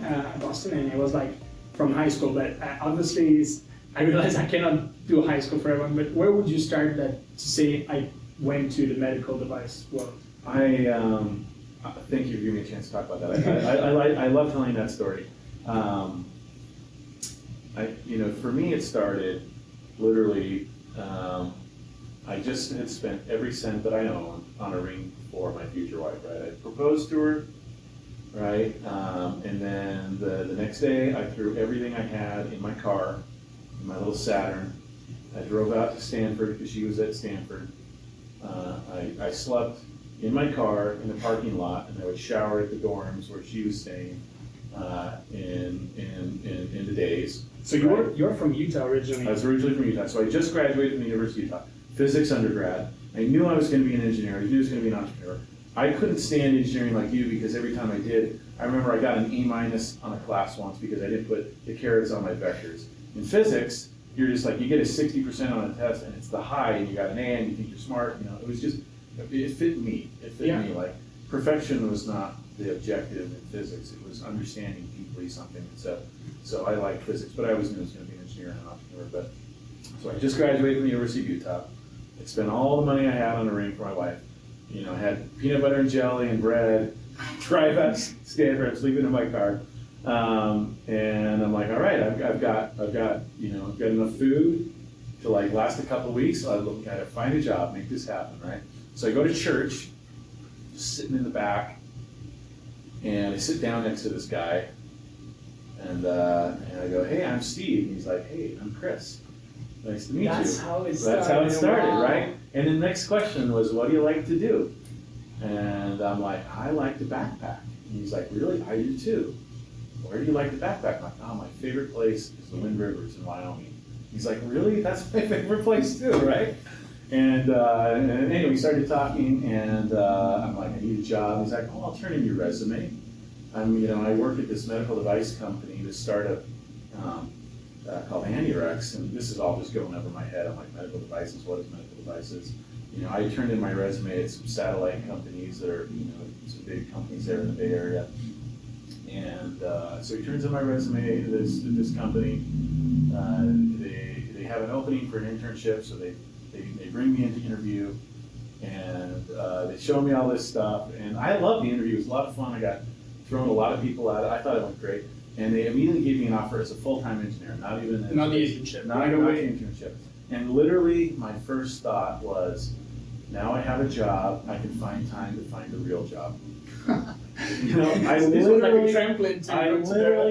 at Boston, and it was like from high school. But obviously, I realized I cannot do high school for everyone. But where would you start that to say I went to the medical device world? Thank you for giving me a chance to talk about that. I love telling that story. For me, it started literally. I just had spent every cent that I owned on a ring for my future wife. Right, I proposed to her. Right, and then the next day, I threw everything I had in my car, in my little Saturn. I drove out to Stanford because she was at Stanford. I slept in my car in the parking lot, and I would shower at the dorms where she was staying in the days. So you're from Utah originally? I was originally from Utah. So I just graduated from the University of Utah, physics undergrad. I knew I was going to be an engineer. I knew I was going to be an entrepreneur. I couldn't stand engineering like you because every time I did, I remember I got an A- on a class once because I didn't put the carets on my vectors. In physics, you're just like, you get a 60% on a test and it's the high and you got an A and you think you're smart. It was just, it fit me. It fit me. Like, perfection was not the objective in physics. It was understanding deeply something. So I liked physics, but I always knew I was going to be an engineer and an entrepreneur. So I just graduated from the University of Utah. I spent all the money I had on a ring for my wife. I had peanut butter and jelly and bread, drive out Stanford, I'm sleeping in my car. And I'm like, all right, I've got enough food to like last a couple of weeks. So I gotta find a job, make this happen, right? So I go to church, just sitting in the back, and I sit down next to this guy, and I go, hey, I'm Steve. And he's like, hey, I'm Chris. Nice to meet you. That's how it started. That's how it started, wow. Right? And the next question was, what do you like to do? And I'm like, I like to backpack. And he's like, really? I do too. Where do you like to backpack? I'm like, oh, my favorite place is the Wind Rivers in Wyoming. He's like, really? That's my favorite place too, right? And anyway, we started talking, and I'm like, I need a job. He's like, oh, I'll turn in your resume. I work at this medical device company, this startup called Anirex, and this is all just going over my head. I'm like, medical devices, what is medical devices? I turned in my resume at some satellite companies that are, some big companies there in the Bay Area. And so he turns in my resume to this company. They have an opening for an internship, so they bring me in to interview, and they show me all this stuff. And I loved the interview. It was a lot of fun. I got thrown a lot of people at it. I thought it went great. And they immediately gave me an offer as a full-time engineer, not even an Not the internship. Not the internship. And literally, my first thought was, now I have a job, I can find time to find a real job. I literally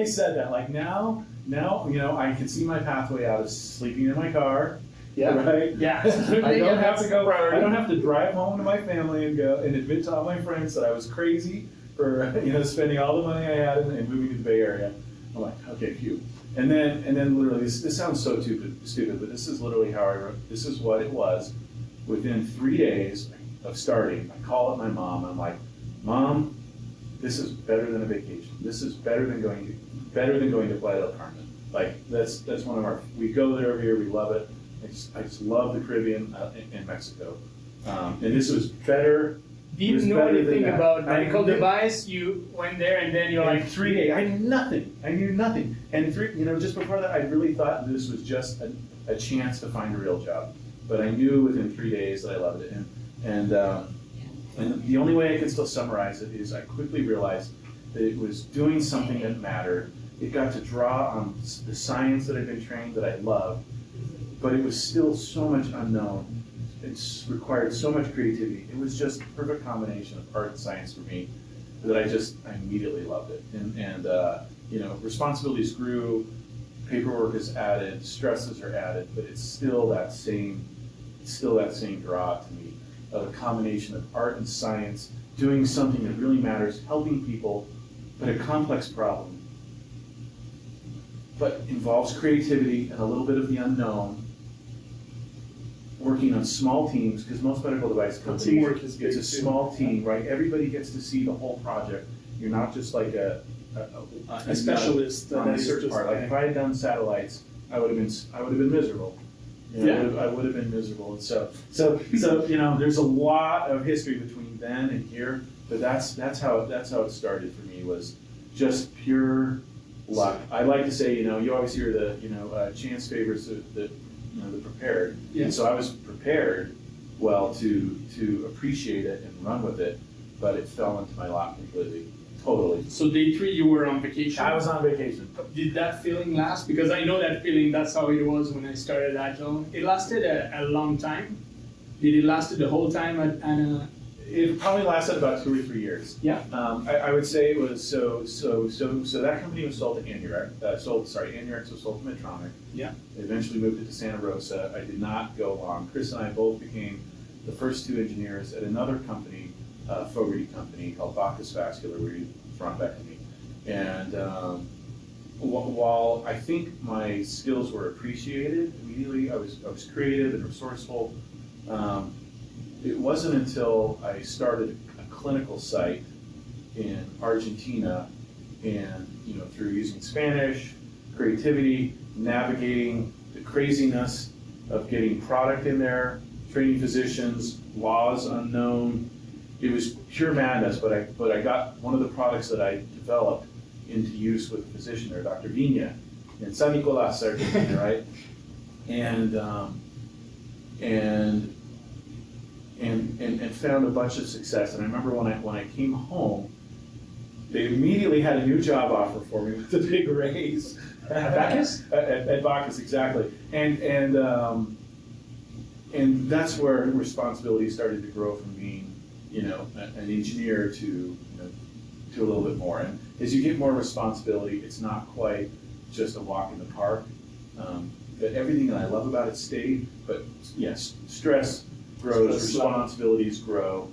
said that. Like now, I can see my pathway out of sleeping in my car. Yeah. Right. Yeah. I don't have to go. I don't have to drive home to my family and go and admit to all my friends that I was crazy for spending all the money I had and moving to the Bay Area. I'm like, okay, phew. And then literally, this sounds so stupid, but this is literally how I wrote. This is what it was. Within 3 days of starting, I call up my mom. I'm like, Mom, this is better than a vacation. This is better than going to Playa del Carmen. Like that's one of our. We go there every year. We love it. I just love the Caribbean and Mexico. And this was better. Didn't know anything about medical device. You went there and then you're like 3 days. I knew nothing. And just before that, I really thought this was just a chance to find a real job. But I knew within 3 days that I loved it. And the only way I could still summarize it is I quickly realized that it was doing something that mattered. It got to draw on the science that I'd been trained that I loved, but it was still so much unknown. It required so much creativity. It was just a perfect combination of art and science for me that I immediately loved it. And responsibilities grew, paperwork is added, stresses are added, but it's still that same draw to me of a combination of art and science, doing something that really matters, helping people, but a complex problem, but involves creativity and a little bit of the unknown, working on small teams, because most medical device companies, it's a small team, right? Everybody gets to see the whole project. You're not just like a specialist on a certain part. Like if I had done satellites, I would have been miserable. I would have been miserable. And so there's a lot of history between then and here. But that's how it started for me, was just pure luck. I like to say, you always hear the, chance favors the prepared. Yeah. And so I was prepared well to appreciate it and run with it, but it fell into my lap completely, totally. So day 3, you were on vacation. I was on vacation. Did that feeling last? Because I know that feeling, that's how it was when I started Agile. It lasted a long time. Did it last the whole time at It probably lasted about 2 or 3 years. Yeah. I would say it was so that company was sold to Anurex was sold to Medtronic. Yeah. They eventually moved it to Santa Rosa. I did not go long. Chris and I both became the first 2 engineers at another company, Fogarty company called Bacchus Vascular, where you thrombectomy. And while I think my skills were appreciated immediately, I was creative and resourceful. It wasn't until I started a clinical site in Argentina and, through using Spanish, creativity, navigating the craziness of getting product in there, training physicians, laws unknown. It was pure madness, but I got one of the products that I developed into use with a physician there, Dr. Vigna, in San Nicolas, Argentina, right? And found a bunch of success. And I remember when I came home, they immediately had a new job offer for me with a big raise. At Bacchus? At Bacchus, exactly. And that's where responsibility started to grow from being, an engineer to a little bit more. And as you get more responsibility, it's not quite just a walk in the park. But everything that I love about it stayed. But yes, stress grows, responsibilities grow.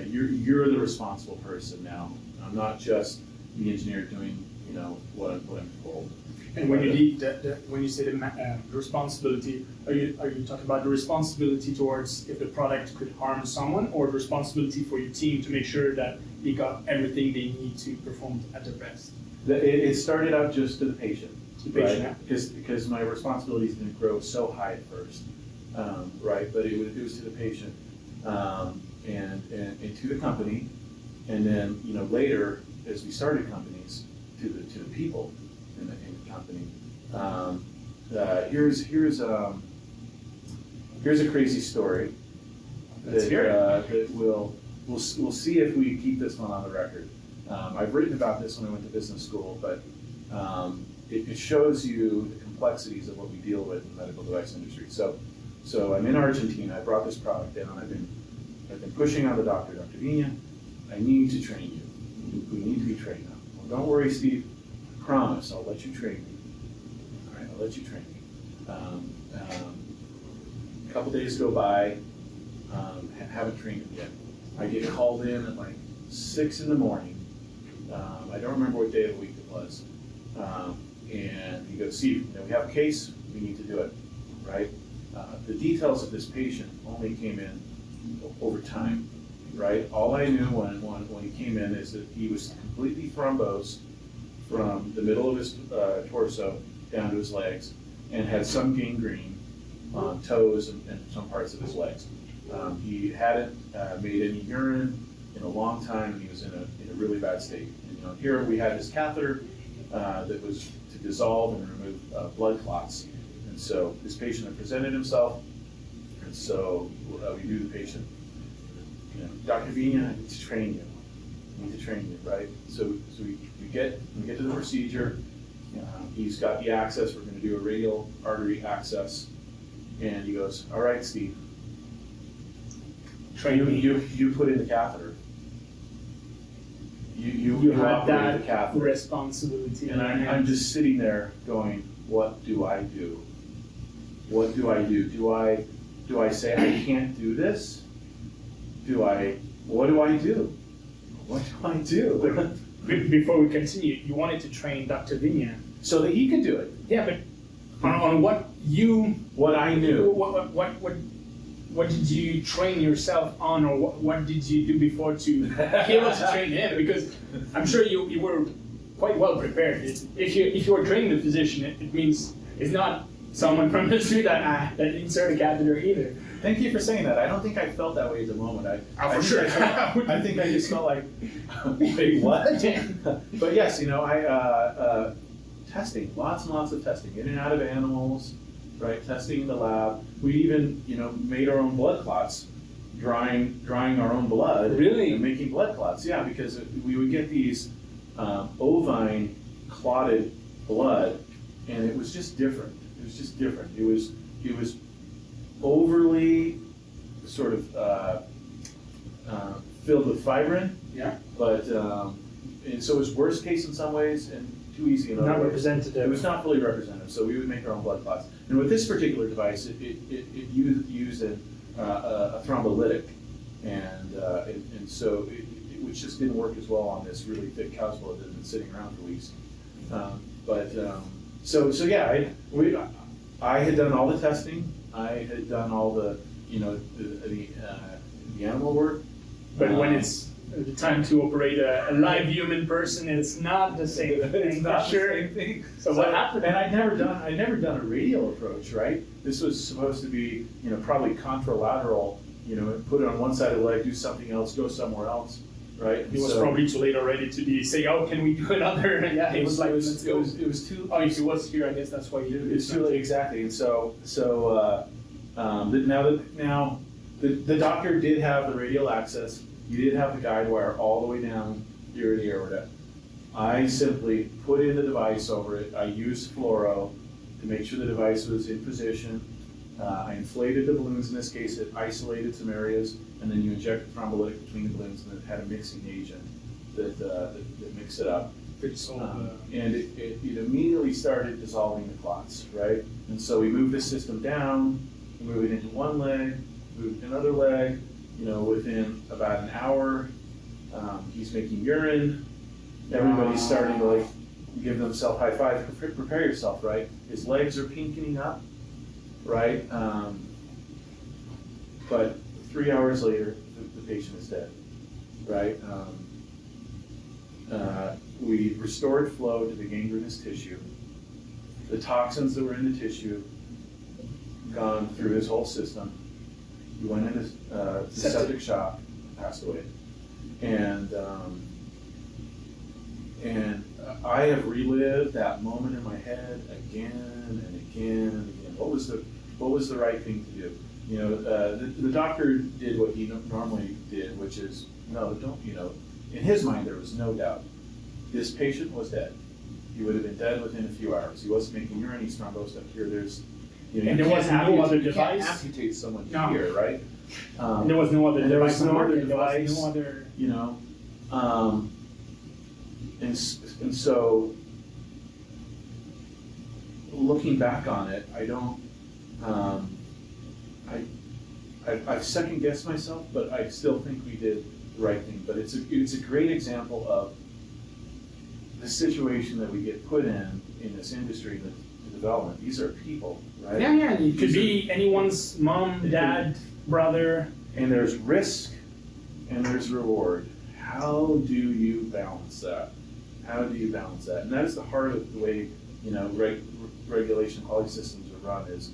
You're the responsible person now. I'm not just the engineer doing, what I'm told. And when you say the responsibility, are you talking about the responsibility towards if the product could harm someone, or the responsibility for your team to make sure that they got everything they need to perform at their best? It started out just to the patient. The patient, right? Because my responsibilities didn't grow so high at first, right? But it was to the patient and to the company, and then later as we started companies, to the people in the company. Here's a crazy story that we'll see if we keep this one on the record. I've written about this when I went to business school, but it shows you the complexities of what we deal with in the medical device industry. So I'm in Argentina. I brought this product in, and I've been pushing on the doctor, Dr. Vigna. I need to train you. We need to be trained now. Well, don't worry, Steve. I promise I'll let you train me. All right, I'll let you train me. A couple days go by. Haven't trained him yet. I get called in at like 6 in the morning. I don't remember what day of the week it was. And he goes, Steve, we have a case. We need to do it, right? The details of this patient only came in over time, right? All I knew when he came in is that he was completely thrombosed from the middle of his torso down to his legs, and had some gangrene on toes and some parts of his legs. He hadn't made any urine in a long time, and he was in a really bad state. And, here we had this catheter that was to dissolve and remove blood clots. And so this patient had presented himself, and so we knew the patient. Dr. Vigna, I need to train you. I need to train you, right? So we get to the procedure. He's got the access. We're going to do a radial artery access, and he goes, "All right, Steve. Train me." You put in the catheter. You had operate that the catheter. responsibility. And I'm just sitting there going, what do I do? What do I do? Do I say I can't do this? What do I do? What do I do? Before we continue, you wanted to train Dr. Vigna. So that he could do it. Yeah, but on what I knew. What did you train yourself on, or what did you do before to be able to train him? Because I'm sure you were quite well prepared. If you were training the physician, it means it's not someone from the street that insert a catheter either. Thank you for saying that. I don't think I felt that way at the moment. Oh, for think sure. I think I just felt like, wait, what? But yes, testing, lots and lots of testing, in and out of animals, right? Testing in the lab. We even, made our own blood clots, drying our own blood. Really? And making blood clots, yeah, because we would get these ovine clotted blood, and it was just different. It was just different. It was overly sort of filled with fibrin. Yeah. But and so it was worst case in some ways and too easy in other Not ways. representative. It was not fully representative, so we would make our own blood clots. And with this particular device, it used a thrombolytic, and so which just didn't work as well on this really thick cow's blood that had been sitting around for weeks. So yeah, I had done all the testing. I had done all the the animal work. But when it's the time to operate a live human person, it's not the same thing. It's not for sure. the same thing. So what happened? And I'd never done a radial approach, right? This was supposed to be, probably contralateral, put it on one side of the leg, do something else, go somewhere else, right? It was probably too late already to say, oh, can we do another? Yeah, It was let's go. it was too. Oh, if it was here, I guess that's why you. It's too late, exactly. And now the doctor did have the radial access. He did have the guide wire all the way down here to the aorta. I simply put in the device over it. I used fluoro to make sure the device was in position. I inflated the balloons. In this case, it isolated some areas, and then you inject the thrombolytic between the balloons, and it had a mixing agent that mixed it up. And it immediately started dissolving the clots, right? And so we moved the system down, we moved it into one leg, moved another leg. Within about an hour, he's making urine. Everybody's starting to give themselves high five. Prepare yourself, right? His legs are pinkening up, right? But 3 hours later, the patient is dead, right? We restored flow to the gangrenous tissue. The toxins that were in the tissue gone through his whole system. He went into septic shock, passed away, and I have relived that moment in my head again and again and again. What was the right thing to do? The doctor did what he normally did, which is don't. In his mind, there was no doubt. This patient was dead. He would have been dead within a few hours. He wasn't making urine. He's thrombosed up here. And there was no other device. You can't amputate someone here, right? And there was no other device. There was no other device. There was no other. And so, looking back on it, I don't. I've second guessed myself, but I still think we did the right thing. But it's a great example of the situation that we get put in this industry, the development. These are people, right? Yeah. It could be anyone's mom, dad, brother. And there's risk and there's reward. How do you balance that? And that is the heart of the way regulation quality systems are run. Is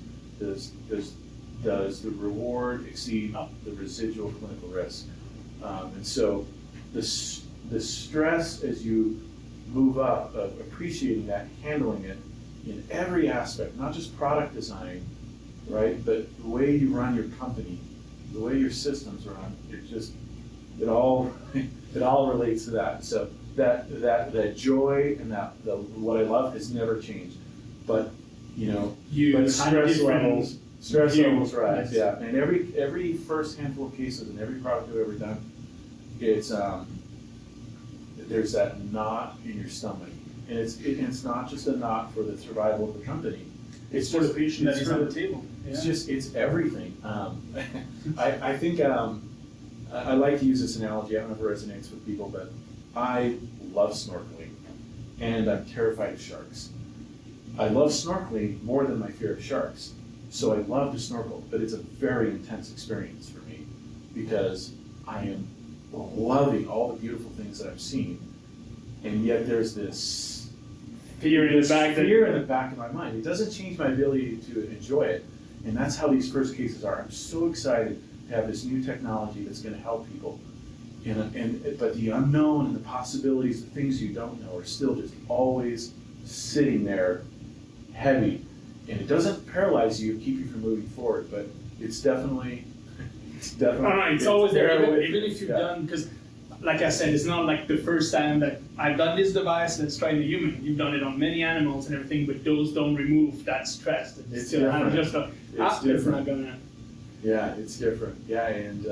does the reward exceed the residual clinical risk? And so the stress as you move up of appreciating that, handling it in every aspect, not just product design, right? But the way you run your company, the way your systems run, it all relates to that. So that joy and what I love has never changed. But but stress levels rise. Yeah, and every first handful of cases and every product I've ever done, it's there's that knot in your stomach, and it's not just a knot for the survival of the company. It's for the patient that is on the table. Yeah. It's everything. I think I like to use this analogy. I don't know if it resonates with people, but I love snorkeling, and I'm terrified of sharks. I love snorkeling more than my fear of sharks. So I love to snorkel, but it's a very intense experience for me because I am loving all the beautiful things that I've seen, and yet there's this fear in the back of my mind. It doesn't change my ability to enjoy it. And that's how these first cases are. I'm so excited to have this new technology that's going to help people. But the unknown and the possibilities, the things you don't know, are still just always sitting there heavy. And it doesn't paralyze you, keep you from moving forward, but it's definitely. It's always there, even if you've done, because like I said, it's not like the first time that I've done this device, let's try the human. You've done it on many animals and everything, but those don't remove that stress. It's still different. It's not gonna. Yeah, it's different. Yeah, and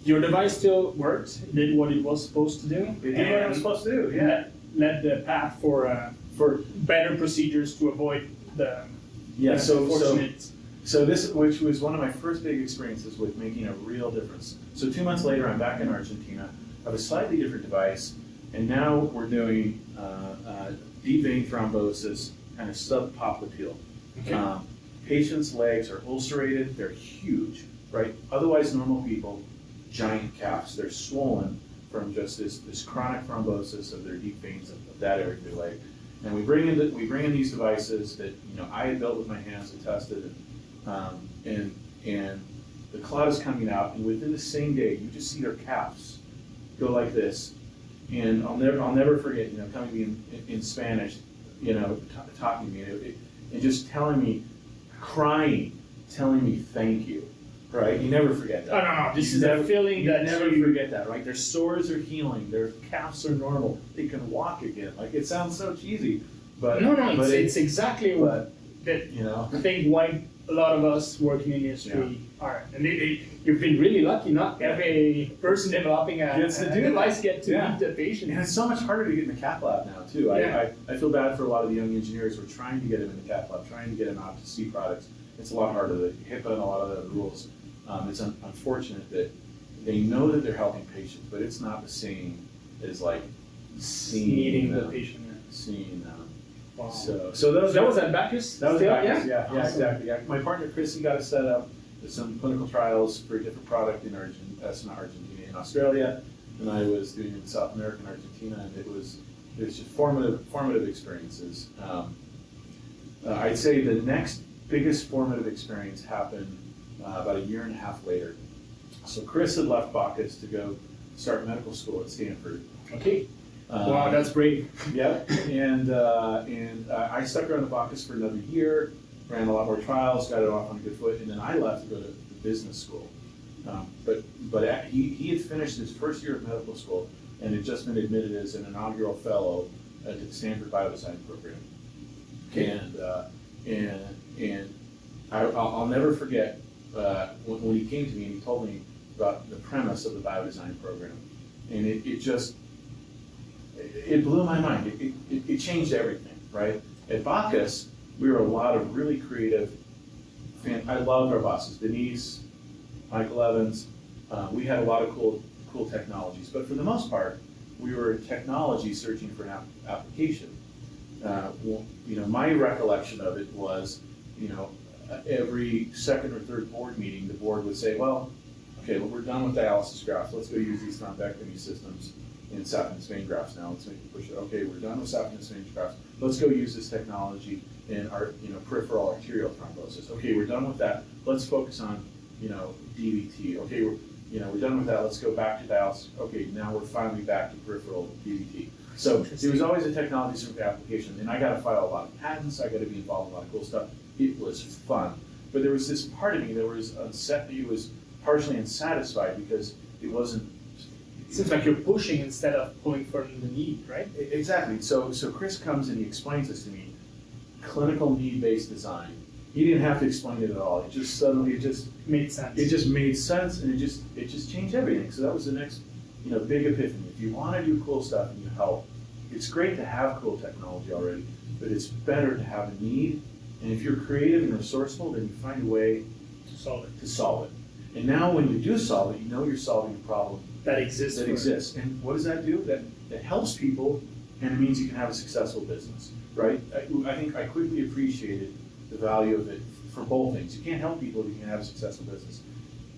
your device still worked, it did what it was supposed to do. it did what it was supposed to do. Yeah, led the path for better procedures to avoid the unfortunate. So this, which was one of my first big experiences with making a real difference. So 2 months later, I'm back in Argentina. I have a slightly different device, and now we're doing deep vein thrombosis, kind of subpopliteal. Okay. Patients' legs are ulcerated, they're huge, right? Otherwise normal people, giant calves. They're swollen from just this chronic thrombosis of their deep veins of that area of their leg. And we bring in these devices that I had built with my hands and tested, and the clot is coming out, and within the same day, you just see their calves go like this. And I'll never forget, coming to me in Spanish, talking to me, and just telling me, crying, telling me thank you, right? You never forget that. No. This is a feeling that you never forget that, right? Their sores are healing, their calves are normal, they can walk again. Like, it sounds so cheesy, but it's exactly what I think why a lot of us working in the industry are. And you've been really lucky. Not every person developing a device gets to meet the patient. And it's so much harder to get in the cath lab now, too. I feel bad for a lot of the young engineers who are trying to get them in the cath lab, trying to get them out to see products. It's a lot harder. The HIPAA and a lot of the rules. It's unfortunate that they know that they're helping patients, but it's not the same as like seeing the patient. Seeing them. Wow. So that was at Bacchus? That was Bacchus, yeah, Awesome. exactly. Yeah. My partner Chrissy got us set up with some clinical trials for a different product in in Australia, and I was doing it in South America and Argentina, and it was just formative experiences. I'd say the next biggest formative experience happened about 1.5 years later. So Chris had left Bacchus to go start medical school at Stanford. Okay. Wow, that's brave. Yeah, and I stuck around the Bacchus for another year, ran a lot more trials, got it off on a good foot, and then I left to go to business school. But he had finished his first year of medical school and had just been admitted as an inaugural fellow to the Stanford Biodesign program. Okay. And I'll never forget when he came to me and he told me about the premise of the biodesign program, and it blew my mind. It changed everything, right? At Bacchus, we were a lot of really creative. I loved our bosses, Denise, Michael Evans. We had a lot of cool technologies, but for the most part, we were technology searching for an application. My recollection of it was, every second or third board meeting, the board would say, we're done with dialysis grafts. Let's go use these thrombectomy systems in saphenous vein grafts now. Let's make it push it. Okay, we're done with saphenous vein grafts. Let's go use this technology in our, peripheral arterial thrombosis. Okay, we're done with that. Let's focus on, DVT. Okay, we're done with that. Let's go back to dialysis. Okay, now we're finally back to peripheral DVT. So there was always a technology sort of application, and I got to file a lot of patents. I got to be involved in a lot of cool stuff. It was fun, but there was this part of me that was partially unsatisfied because it wasn't. It seems like you're pushing instead of pulling from the need, right? Exactly. So Chris comes and he explains this to me. Clinical need-based design. He didn't have to explain it at all. It just made sense. It just made sense, and it just changed everything. So that was the next, big epiphany. If you want to do cool stuff and you help, it's great to have cool technology already, but it's better to have a need. And if you're creative and resourceful, then you find a way to solve it. And now when you do solve it, you're solving a problem that exists. And what does that do? That helps people, and it means you can have a successful business, right? I think I quickly appreciated the value of it for both things. You can't help people if you can't have a successful business.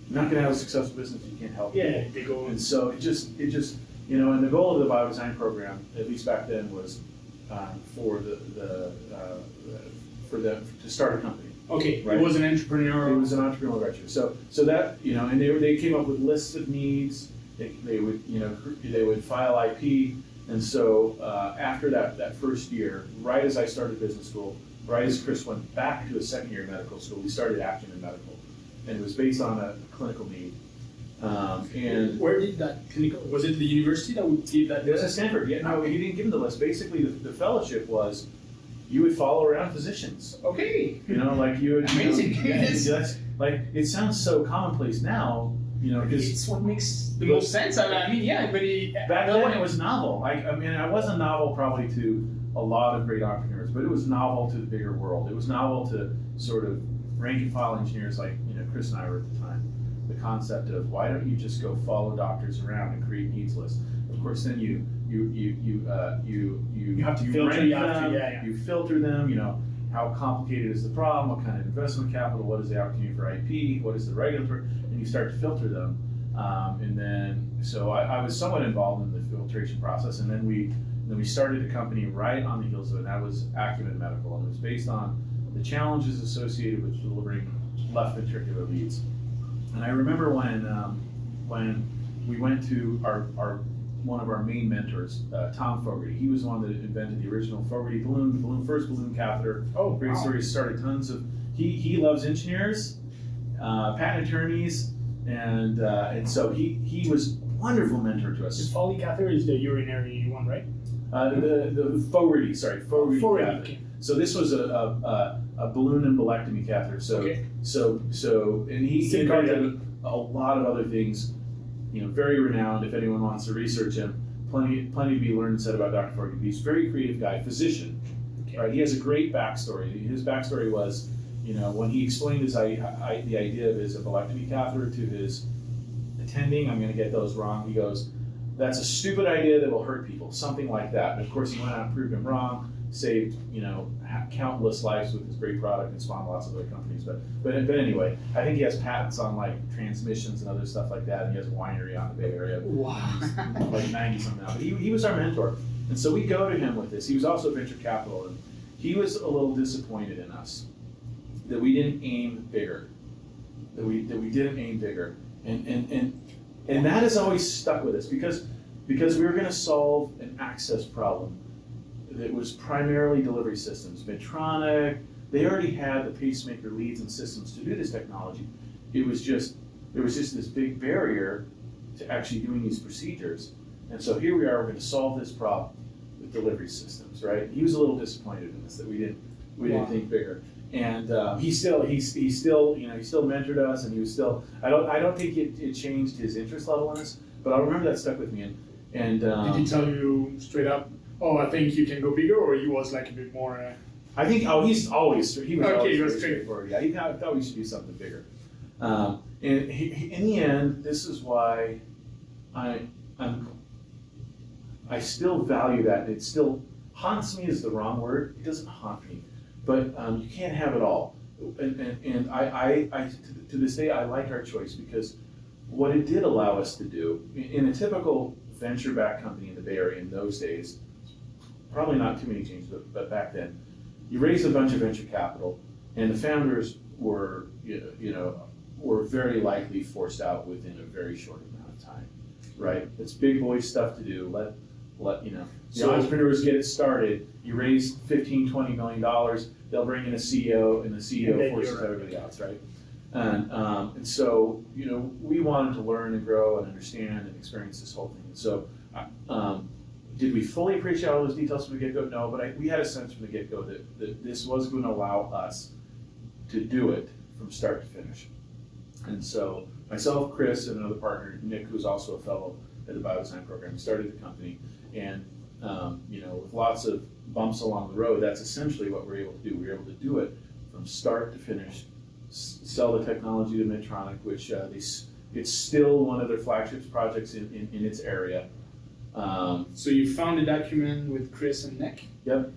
You're not going to have a successful business if you can't help people. Yeah, they go. And so it just, and the goal of the biodesign program, at least back then, was to start a company. Okay, Right. it was an entrepreneurial. It was an entrepreneurial venture. So that, and they came up with lists of needs. They would file IP. And so after that first year, right as I started business school, right as Chris went back to a second year of medical school, we started Acumen Medical. And it was based on a clinical need. And where did that clinical, was it the university that would give that? it was at Stanford. Yeah, no, he didn't give them the list. Basically, the fellowship was you would follow around physicians. Okay. Like you would. Amazing. That's like it sounds so commonplace now. Because it's what makes the most sense. I mean, yeah, but back then it was novel. I wasn't novel probably to a lot of great entrepreneurs, but it was novel to the bigger world. It was novel to sort of rank and file engineers like Chris and I were at the time. The concept of why don't you just go follow doctors around and create needs lists? Of course, then you have to filter them. You filter them. How complicated is the problem? What kind of investment capital? What is the opportunity for IP? What is the regulatory? And you start to filter them. And then, so I was somewhat involved in the filtration process. And then we started a company right on the heels of it. And that was Acumen Medical. And it was based on the challenges associated with delivering left ventricular leads. And I remember when we went to one of our main mentors, Tom Fogarty. He was the one that invented the original Fogarty balloon, first balloon catheter. Oh, great wow. story. He started tons of. He loves engineers, patent attorneys, and so he was a wonderful mentor to us. The Foley catheter is the urinary one, right? The Fogarty, Fogarty Fogarty, catheter. okay. So this was a balloon embolectomy catheter. So Okay. so and he invented a lot of other things. Very renowned. If anyone wants to research him, plenty to be learned and said about Dr. Fogarty. He's a very creative guy, physician. Okay. Right? He has a great backstory. His backstory was, when he explained the idea of his embolectomy catheter to his attending, I'm going to get those wrong. He goes, "That's a stupid idea that will hurt people," something like that. And of course, he went out and proved him wrong. Saved countless lives with his great product and spawned lots of other companies. But anyway, I think he has patents on like transmissions and other stuff like that. And he has a winery on the Bay Area. Wow. Like 90 something now. But he was our mentor, and so we go to him with this. He was also venture capital, and he was a little disappointed in us that we didn't aim bigger. That we didn't aim bigger, and that has always stuck with us because we were going to solve an access problem. That was primarily delivery systems. Medtronic, they already had the pacemaker leads and systems to do this technology. There was just this big barrier to actually doing these procedures. And so here we are, we're going to solve this problem with delivery systems, right? He was a little disappointed in us that we didn't think bigger. And he still mentored us, and he was still. I don't think it changed his interest level in us, but I remember that stuck with me. And did he tell you straight up? Oh, I think you can go bigger, or he was like a bit more. I think. Oh, he was always straightforward. straightforward. Yeah, he thought we should do something bigger. And in the end, this is why I still value that. It still haunts me is the wrong word. It doesn't haunt me, but you can't have it all. And I to this day I like our choice because what it did allow us to do in a typical venture-backed company in the Bay Area in those days. Probably not too many changes, but back then, you raised a bunch of venture capital, and the founders were very likely forced out within a very short amount of time, right? It's big boy stuff to do. Let the entrepreneurs get it started. You raise $15-20 million, they'll bring in a CEO, and the CEO forces everybody else, right? And so we wanted to learn and grow and understand and experience this whole thing. And so. Did we fully appreciate all those details from the get-go? No, but we had a sense from the get-go that this was going to allow us to do it from start to finish. And so myself, Chris, and another partner, Nick, who's also a fellow at the biodesign program, started the company. And with lots of bumps along the road, that's essentially what we're able to do. We're able to do it from start to finish, sell the technology to Medtronic, which it's still one of their flagship projects in its area. So you founded Acumen with Chris and Nick? Yep.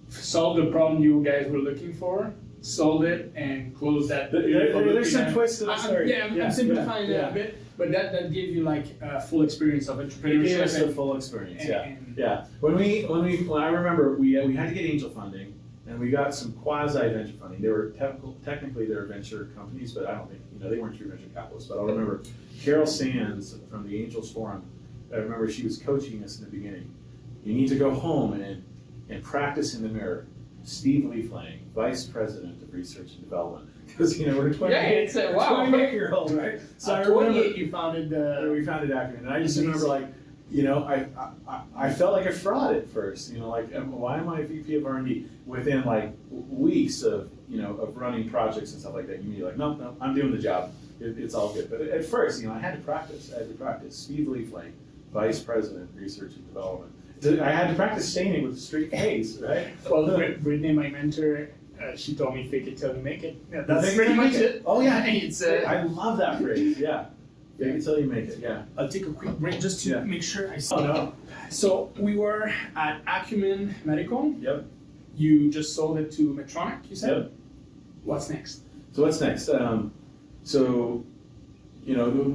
Solved the problem you guys were looking for, sold it, and closed that. There's some twists to the story. I'm simplifying it a bit, but that gave you like a full experience of entrepreneurship. It gave us the full experience, yeah. When I remember, we had to get angel funding, and we got some quasi-venture funding. They were technically they were venture companies, but I don't think, they weren't true venture capitalists. But I'll remember Carol Sands from the Angels Forum, I remember she was coaching us in the beginning. You need to go home and practice in the mirror. Steve Leeflang, Vice President of Research and Development. Because, we're 28-year-old, right? So I remember you founded we founded Acumen, and I just remember I felt like a fraud at first. Why am I a VP of R&D? Within weeks of of running projects and stuff like that, you mean no, I'm doing the job. It's all good. But at first, I had to practice. Steve Leeflang, Vice President, Research and Development. I had to practice saying it with a straight face, right? Well, Brittany, my mentor, she told me fake it till you make it. Yeah, that's pretty much it. Oh yeah, I love that phrase. Yeah, fake it till you make it. Yeah. I'll take a quick break just to make sure I see. So we were at Acumen Medical. Yep. You just sold it to Medtronic, you said? Yep. What's next? So what's next?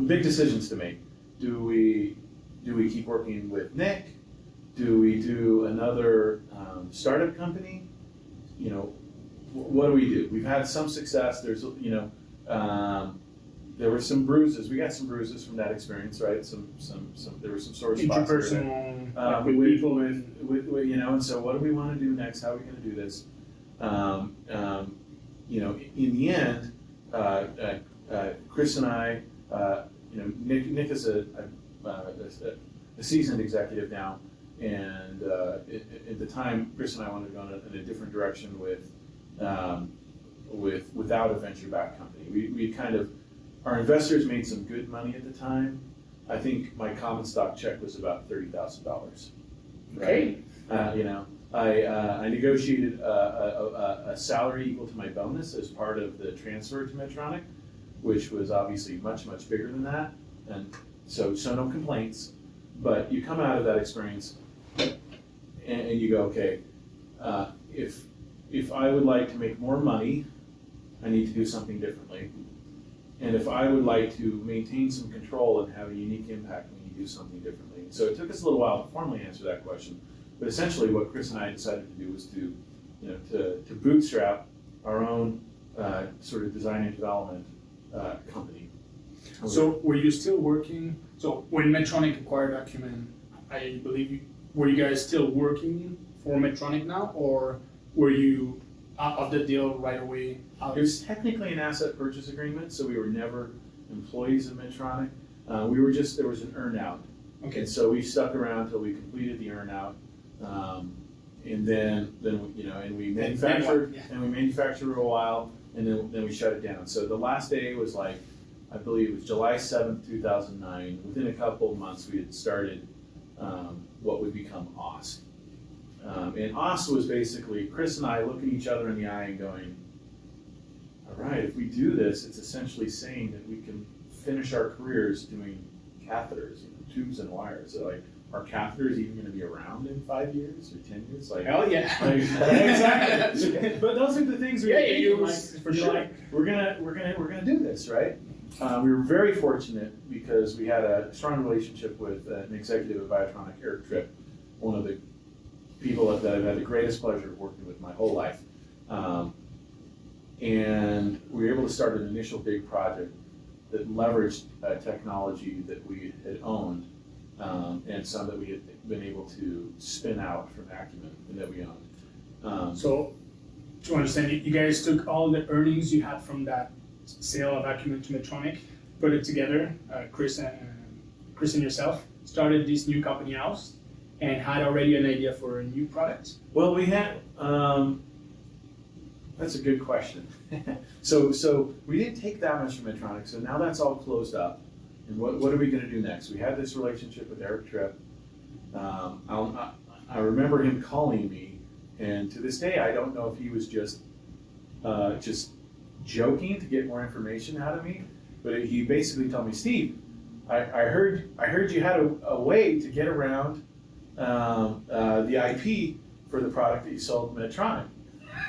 Big decisions to make. Do we keep working with Nick? Do we do another startup company? What do we do? We've had some success. There's, there were some bruises. We got some bruises from that experience, right? There were some sore spots. Interpersonal, with people, and so what do we want to do next? How are we going to do this? In the end, Chris and I, Nick is a seasoned executive now, and at the time, Chris and I wanted to go in a different direction without a venture-backed company. We kind of, our investors made some good money at the time. I think my common stock check was about $30,000. Okay. I negotiated a salary equal to my bonus as part of the transfer to Medtronic, which was obviously much, much bigger than that. And so no complaints, but you come out of that experience and you go, okay, if I would like to make more money, I need to do something differently. And if I would like to maintain some control and have a unique impact, we need to do something differently. So it took us a little while to formally answer that question. But essentially what Chris and I decided to do was to bootstrap our own sort of design and development company. So were you still working, so when Medtronic acquired Acumen, I believe were you guys still working for Medtronic now, or were you out of the deal right away? It was technically an asset purchase agreement, so we were never employees of Medtronic. There was an earn-out. Okay. And so we stuck around until we completed the earn-out. And then we manufactured for a while, and then we shut it down. So the last day was I believe it was July 7th, 2009. Within a couple of months, we had started what would become AuST. And AuST was basically Chris and I looking each other in the eye and going, all right, if we do this, it's essentially saying that we can finish our careers doing catheters, tubes and wires. So are catheters even going to be around in 5 years or 10 years? Hell yeah. Exactly. But those are the things we're we're gonna do this, right? We were very fortunate because we had a strong relationship with an executive at Biotronic, Eric Tripp, one of the people that I've had the greatest pleasure of working with my whole life. And we were able to start an initial big project that leveraged technology that we had owned, and some that we had been able to spin out from Acumen and that we owned. So to understand, you guys took all the earnings you had from that sale of Acumen to Medtronic, put it together, Chris and yourself started this new company AuST, and had already an idea for a new product? Well, we had, that's a good question. So we didn't take that much from Medtronic, so now that's all closed up. And what are we going to do next? We had this relationship with Eric Tripp. I remember him calling me, and to this day, I don't know if he was just joking to get more information out of me, but he basically told me, Steve, I heard you had a way to get around the IP for the product that you sold to Medtronic.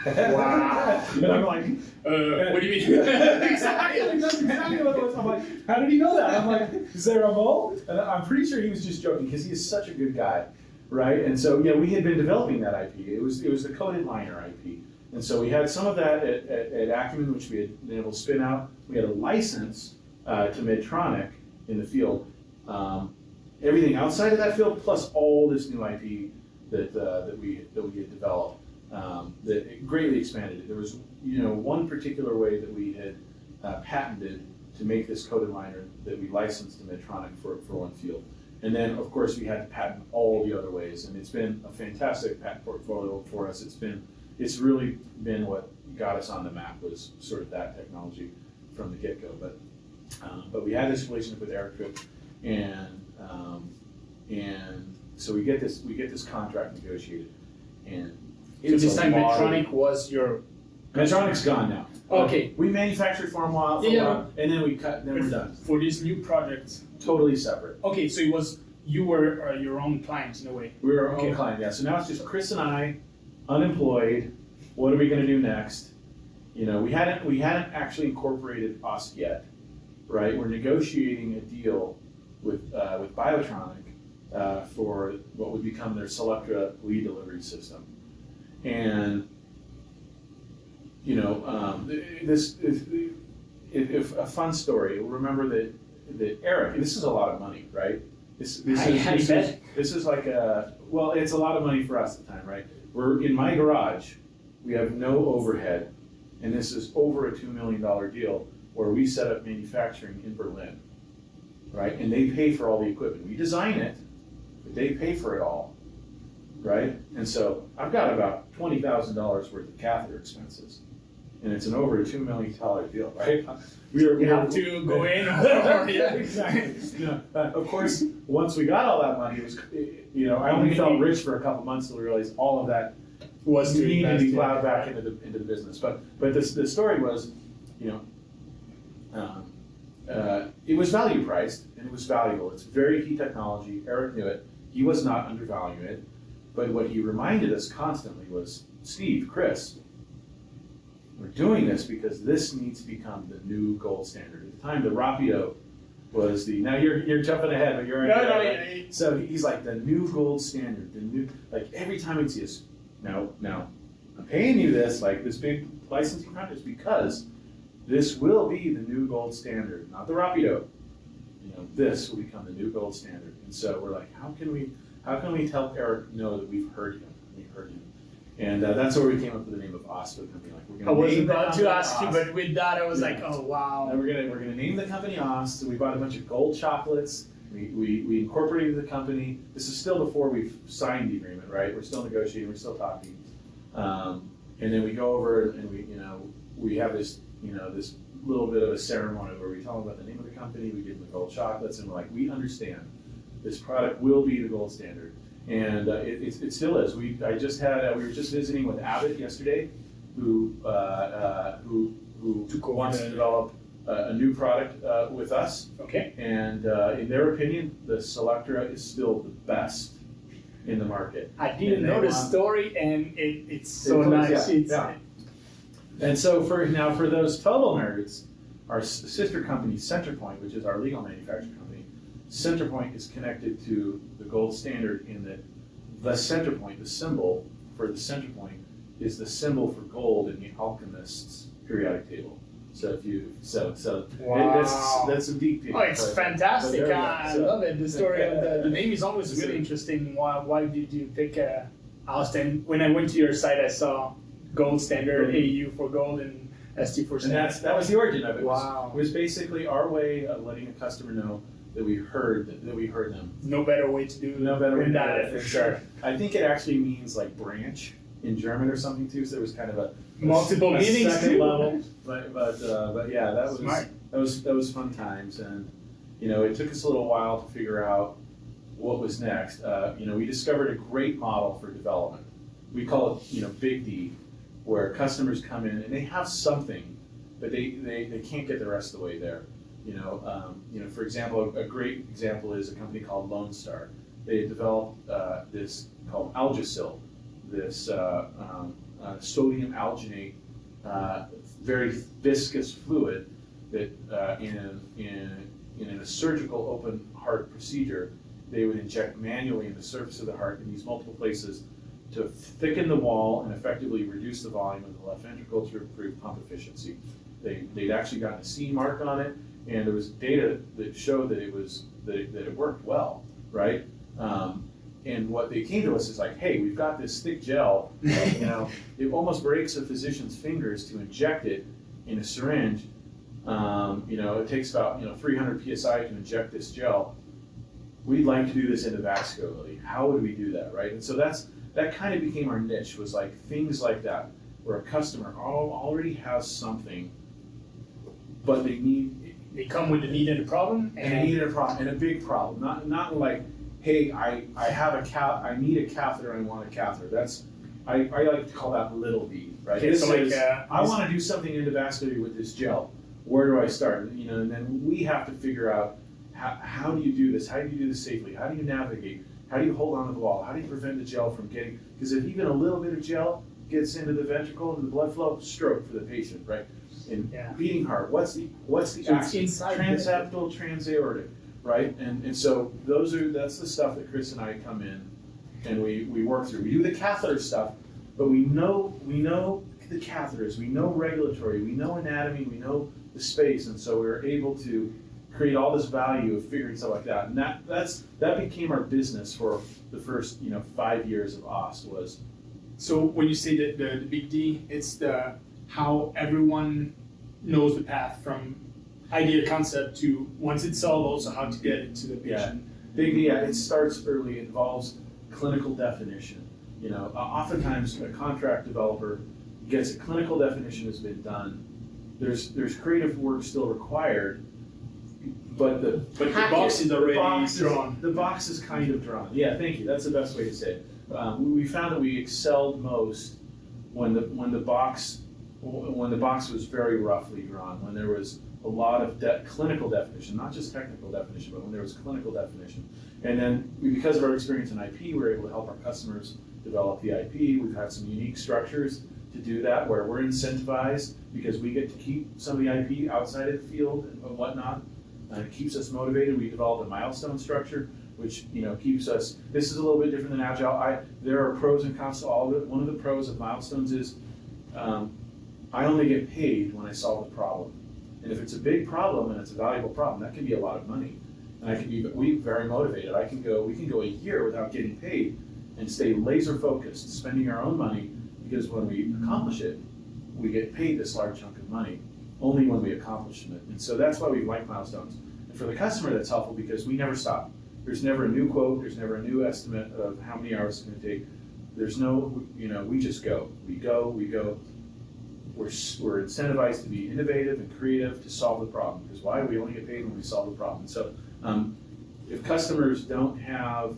Wow. And I'm like, what do you mean? Exactly. That's exactly what it was. I'm like, how did he know that? I'm like, is there a mole? And I'm pretty sure he was just joking because he is such a good guy, right? And so, we had been developing that IP. It was the coated liner IP. And so we had some of that at Acumen, which we had been able to spin out. We had a license to Medtronic in the field. Everything outside of that field, plus all this new IP that we had developed, that it greatly expanded it. There was one particular way that we had patented to make this coated liner that we licensed to Medtronic for one field. And then, of course, we had to patent all the other ways, and it's been a fantastic patent portfolio for us. It's really been what got us on the map, was sort of that technology from the get-go. But we had this relationship with Airtrip, and so we get this contract negotiated, and so this time Medtronic was your. Medtronic's gone now. Okay. We manufactured for a while, and then we cut. Then we're done. For this new project. Totally separate. Okay, so you were your own client in a way. We were our own client, yeah. So now it's just Chris and I, unemployed. What are we going to do next? We hadn't actually incorporated AuST yet, right? We're negotiating a deal with Biotronic for what would become their Selectra lead delivery system, and this is a fun story. Remember that Eric, this is a lot of money, right? This is like it's a lot of money for us at the time, right? We're in my garage. We have no overhead, and this is over a $2 million deal where we set up manufacturing in Berlin, right? And they pay for all the equipment. We design it, but they pay for it all, right? And so I've got about $20,000 worth of catheter expenses, and it's an over a $2 million deal, right? You have to go in. Yeah, exactly. Of course, once we got all that money, it was, I only felt rich for a couple months until we realized all of that was needed to be plowed back into the business. But the story was, it was value priced and it was valuable. It's very key technology. Eric knew it. He was not undervaluing it. But what he reminded us constantly was, Steve, Chris, we're doing this because this needs to become the new gold standard. At the time, the Rapido was now you're jumping ahead, but you're right? So he's like, the new gold standard, like every time he'd see us, now I'm paying you this, like this big licensing contract, is because this will be the new gold standard, not the Rapido. This will become the new gold standard. And so we're like, how can we tell Eric that we've heard him? And that's where we came up with the name of AuST for the company. Like, we're gonna I was about to ask you, but with that, I was like, oh wow. And we're gonna name the company AuST. So we bought a bunch of gold chocolates. We incorporated the company. This is still before we've signed the agreement, right? We're still negotiating. We're still talking. And then we go over and we have this this little bit of a ceremony where we tell them about the name of the company. We give them the gold chocolates, and we're like, we understand this product will be the gold standard. And it still is. We were just visiting with Abbott yesterday, who wants to develop a new product with us. Okay. And in their opinion, the Selectra is still the best in the market. I didn't know the story, and it's so nice. Yeah. And so for those total nerds, our sister company Centerpoint, which is our legal manufacturing company, Centerpoint is connected to the gold standard in that the Centerpoint, the symbol for the Centerpoint, is the symbol for gold in the alchemist's periodic table. So wow. that's some deep. Oh, it's fantastic! I love it. The story of the name is always really interesting. Why did you pick AuST? And when I went to your site, I saw gold standard, AU for gold, and ST for standard. And that was the origin of it. Wow. It was basically our way of letting a customer know that we heard them. No better way to do than that, for sure. I think it actually means like branch in German or something too. So there was kind of a multiple meanings second too. Level. But yeah, that was fun times, and it took us a little while to figure out what was next. We discovered a great model for development. We call it Big D, where customers come in and they have something, but they can't get the rest of the way there. For example, a great example is a company called Lone Star. They developed this called Algicil, this sodium alginate, very viscous fluid that in a surgical open heart procedure, they would inject manually in the surface of the heart in these multiple places to thicken the wall and effectively reduce the volume of the left ventricle to improve pump efficiency. They'd actually gotten a CE mark on it, and there was data that showed that it worked well, right? And what they came to us is like, hey, we've got this thick gel, it almost breaks a physician's fingers to inject it in a syringe. It takes about 300 psi to inject this gel. We'd like to do this endovascularly. How would we do that, right? And so that kind of became our niche, was like things like that, where a customer already has something, but they come with the need and the problem, and a big problem. Not like, hey, I need a catheter, I want a catheter. I like to call that little d, right? Okay, I want to do something endovascularly with this gel. Where do I start? And then we have to figure out how do you do this? How do you do this safely? How do you navigate? How do you hold on to the wall? How do you prevent the gel from getting, because if even a little bit of gel gets into the ventricle and the blood flow, stroke for the patient, right? And beating heart, what's the axis? Transeptal, transaortic, right? And so that's the stuff that Chris and I come in and we work through. We do the catheter stuff, but we know the catheters, we know regulatory, we know anatomy, we know the space, and so we're able to create all this value of figuring stuff like that. And that became our business for the first 5 years of AuST was. So when you say the big D, it's how everyone knows the path from idea concept to once it's solved, also how to get it to the patient. Big D, it starts early. It involves clinical definition. Oftentimes a contract developer gets a clinical definition has been done. There's creative work still required, but the box is already drawn. The box is kind of drawn. Yeah, thank you. That's the best way to say it. We found that we excelled most when the box was very roughly drawn, when there was a lot of clinical definition, not just technical definition, but when there was clinical definition. And then because of our experience in IP, we were able to help our customers develop the IP. We've had some unique structures to do that, where we're incentivized because we get to keep some of the IP outside of the field and whatnot. It keeps us motivated. We developed a milestone structure, which keeps us. This is a little bit different than Agile. There are pros and cons to all of it. One of the pros of milestones is I only get paid when I solve the problem. And if it's a big problem and it's a valuable problem, that can be a lot of money. And we very motivated. We can go a year without getting paid and stay laser focused, spending our own money, because when we accomplish it, we get paid this large chunk of money only when we accomplish it. And so that's why we like milestones. And for the customer, that's helpful because we never stop. There's never a new quote, there's never a new estimate of how many hours it's going to take. There's no, we just go. We go. We're incentivized to be innovative and creative to solve the problem. Because why? We only get paid when we solve the problem. So if customers don't have,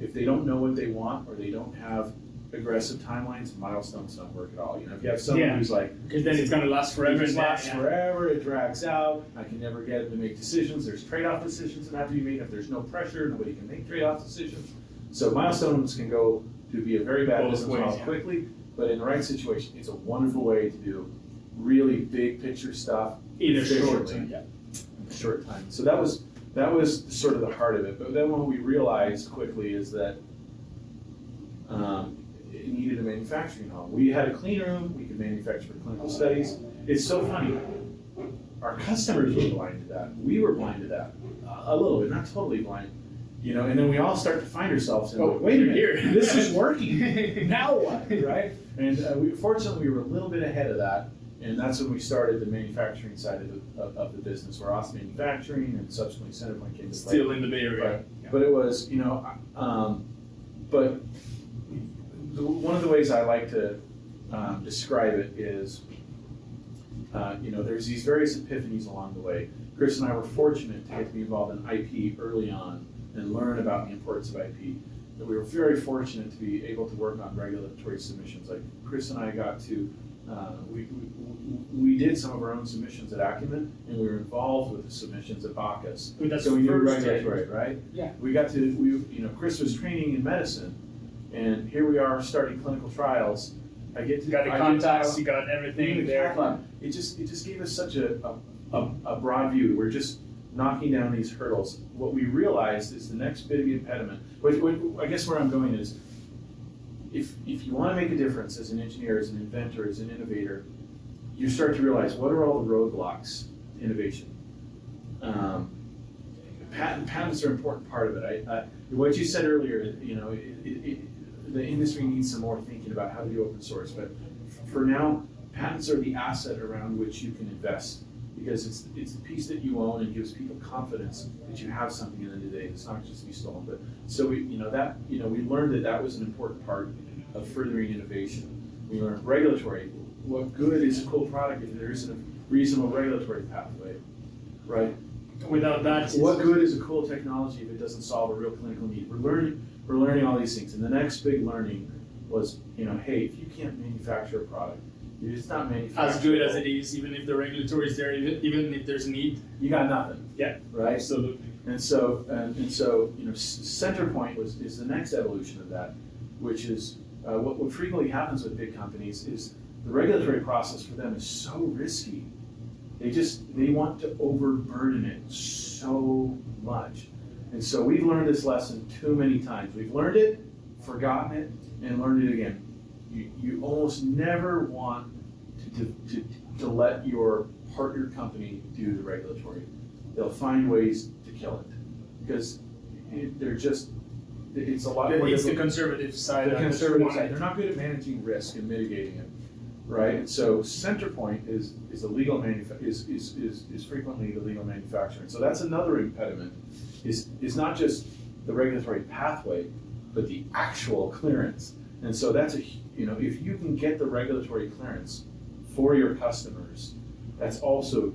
if they don't know what they want or they don't have aggressive timelines, milestones don't work at all. If you have someone who's like, because then it's going to last forever. It lasts forever. It drags out. I can never get them to make decisions. There's trade-off decisions that have to be made. If there's no pressure, nobody can make trade-off decisions. So milestones can go to be a very bad business model quickly, but in the right situation, it's a wonderful way to do really big picture stuff in a short time. In a short time. So that was sort of the heart of it. But then what we realized quickly is that it needed a manufacturing home. We had a clean room. We could manufacture for clinical studies. It's so funny. Our customers were blind to that. We were blind to that. A little bit, not totally blind. And then we all start to find ourselves in, wait a minute, this is working. Now what, right? And fortunately, we were a little bit ahead of that. And that's when we started the manufacturing side of the business, where AuST Manufacturing and subsequently Centerpoint came to play. Still in the Bay Area. But it was, but one of the ways I like to describe it is, there's these various epiphanies along the way. Chris and I were fortunate to get to be involved in IP early on and learn about the importance of IP. But we were very fortunate to be able to work on regulatory submissions. Like Chris and I got to, we did some of our own submissions at Acumen, and we were involved with the submissions at Bacchus. So we knew regulatory, right? Yeah. We got to, Chris was training in medicine, and here we are starting clinical trials. You got the contacts, you got everything there. It just gave us such a broad view. We're just knocking down these hurdles. What we realized is the next big impediment, which I guess where I'm going is, if you want to make a difference as an engineer, as an inventor, as an innovator, you start to realize what are all the roadblocks to innovation. Patents are an important part of it. What you said earlier, the industry needs some more thinking about how to do open source, but for now, patents are the asset around which you can invest, because it's the piece that you own and gives people confidence that you have something in the end of the day. It's not just to be stolen. But so we learned that was an important part of furthering innovation. We learned regulatory. What good is a cool product if there isn't a reasonable regulatory pathway, right? Without that, what good is a cool technology if it doesn't solve a real clinical need? We're learning all these things, and the next big learning was, hey, if you can't manufacture a product, it's not manufacturable. As good as it is, even if the regulatory is there, even if there's a need, you got nothing. Yeah, right. Absolutely. And so Centerpoint is the next evolution of that, which is what frequently happens with big companies is the regulatory process for them is so risky. They want to overburden it so much. And so we've learned this lesson too many times. We've learned it, forgotten it, and learned it again. You almost never want to let your partner company do the regulatory. They'll find ways to kill it because it's a lot more. It's the conservative side. The conservative side. They're not good at managing risk and mitigating it, right? And so Centerpoint is frequently the legal manufacturer. And so that's another impediment. Is not just the regulatory pathway, but the actual clearance. And so that's if you can get the regulatory clearance for your customers, that's also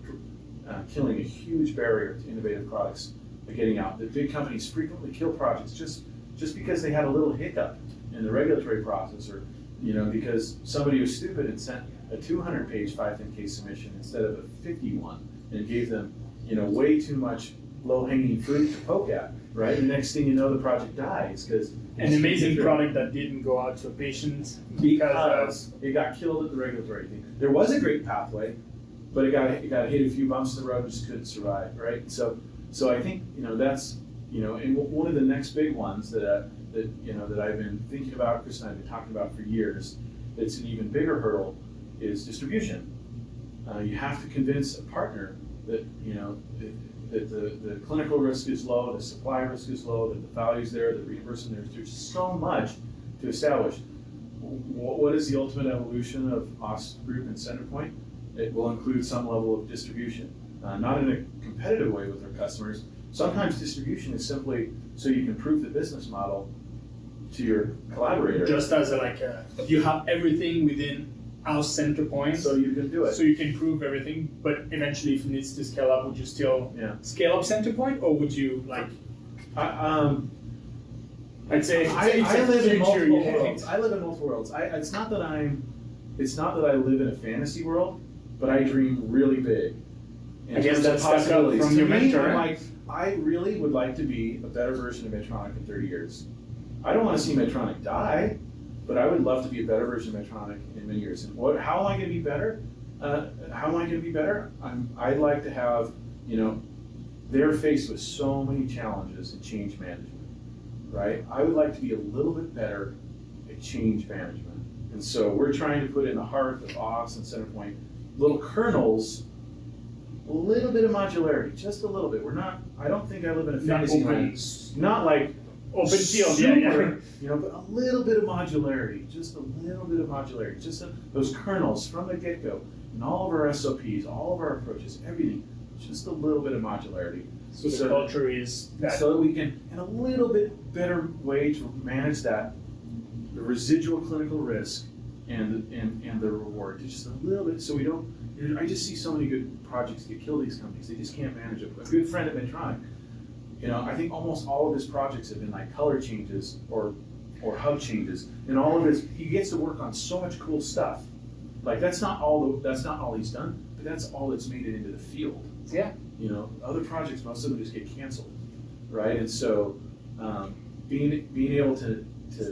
killing a huge barrier to innovative products getting out. The big companies frequently kill projects just because they had a little hiccup in the regulatory process, or because somebody was stupid and sent a 200-page 510K submission instead of a 51, and gave them way too much low-hanging fruit to poke at. Right. The next thing you know, the project dies because an amazing product that didn't go out to a patient because it got killed at the regulatory thing. There was a great pathway, but it got hit a few bumps in the road and just couldn't survive. Right. So I think that's and one of the next big ones that I've been thinking about, Chris and I have been talking about for years. That's an even bigger hurdle is distribution. You have to convince a partner that that the clinical risk is low, the supply risk is low, that the value's there, the reimbursement there's just so much to establish. What is the ultimate evolution of AuST Group and Centerpoint? It will include some level of distribution, not in a competitive way with our customers. Sometimes distribution is simply so you can prove the business model to your collaborator. Just as you have everything within our Centerpoint, so you can do it. So you can prove everything, but eventually, if it needs to scale up, would you still scale up Centerpoint, or would you like? I'd say I live in multiple worlds. I live in multiple worlds. It's not that I live in a fantasy world, but I dream really big. I guess that's possibilities from your mentor. I really would like to be a better version of Medtronic in 30 years. I don't want to see Medtronic die, but I would love to be a better version of Medtronic in many years. And how am I going to be better? I'd like to have, they're faced with so many challenges in change management, right? I would like to be a little bit better at change management. And so we're trying to put in the heart of AuST and Centerpoint little kernels, a little bit of modularity, just a little bit. I don't think I live in a fantasy land. Not like open field, but a little bit of modularity, just a little bit of modularity, just those kernels from the get-go, and all of our SOPs, all of our approaches, everything, just a little bit of modularity. So the culture is that. So that we can, and a little bit better way to manage that, the residual clinical risk and the reward, just a little bit, so we don't, I just see so many good projects get killed these companies, they just can't manage it. A good friend at Medtronic, I think almost all of his projects have been like color changes or hub changes, and all of his, he gets to work on so much cool stuff. Like that's not all he's done, but that's all that's made it into the field. Yeah. Other projects, most of them just get canceled, right? And so being able to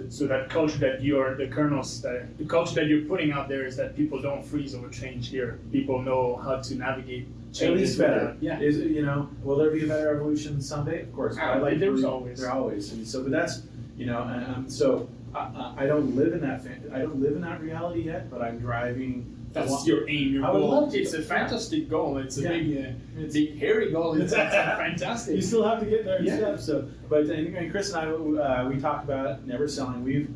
so that culture that you're the kernels, the culture that you're putting out there is that people don't freeze over change here. People know how to navigate change. At least better. Yeah. Will there be a better evolution someday? Of course. There's always. There always. And so, but that's, and so I don't live in that. I don't live in that reality yet, but I'm driving. That's your aim, your I would goal. love to. It's a fantastic goal. It's a Yeah. big, hairy goal. It's fantastic. You still have to get there and Yeah. stuff. So, but and Chris and I, we talk about never selling. We've,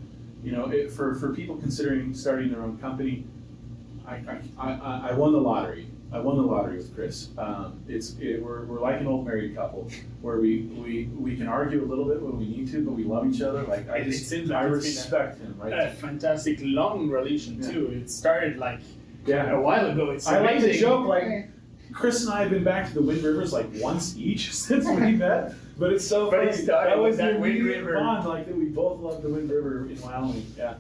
for people considering starting their own company, I won the lottery. I won the lottery with Chris. We're like an old married couple where we can argue a little bit when we need to, but we love each other. Like I respect him. Right? A fantastic long relation too. It started like a while ago. It's I like amazing. to joke like Chris and I have been back to the Wind Rivers like once each since we met. But it's so funny. That was the Wind immediate River bond, like that we both love the Wind River in Wyoming. Yeah.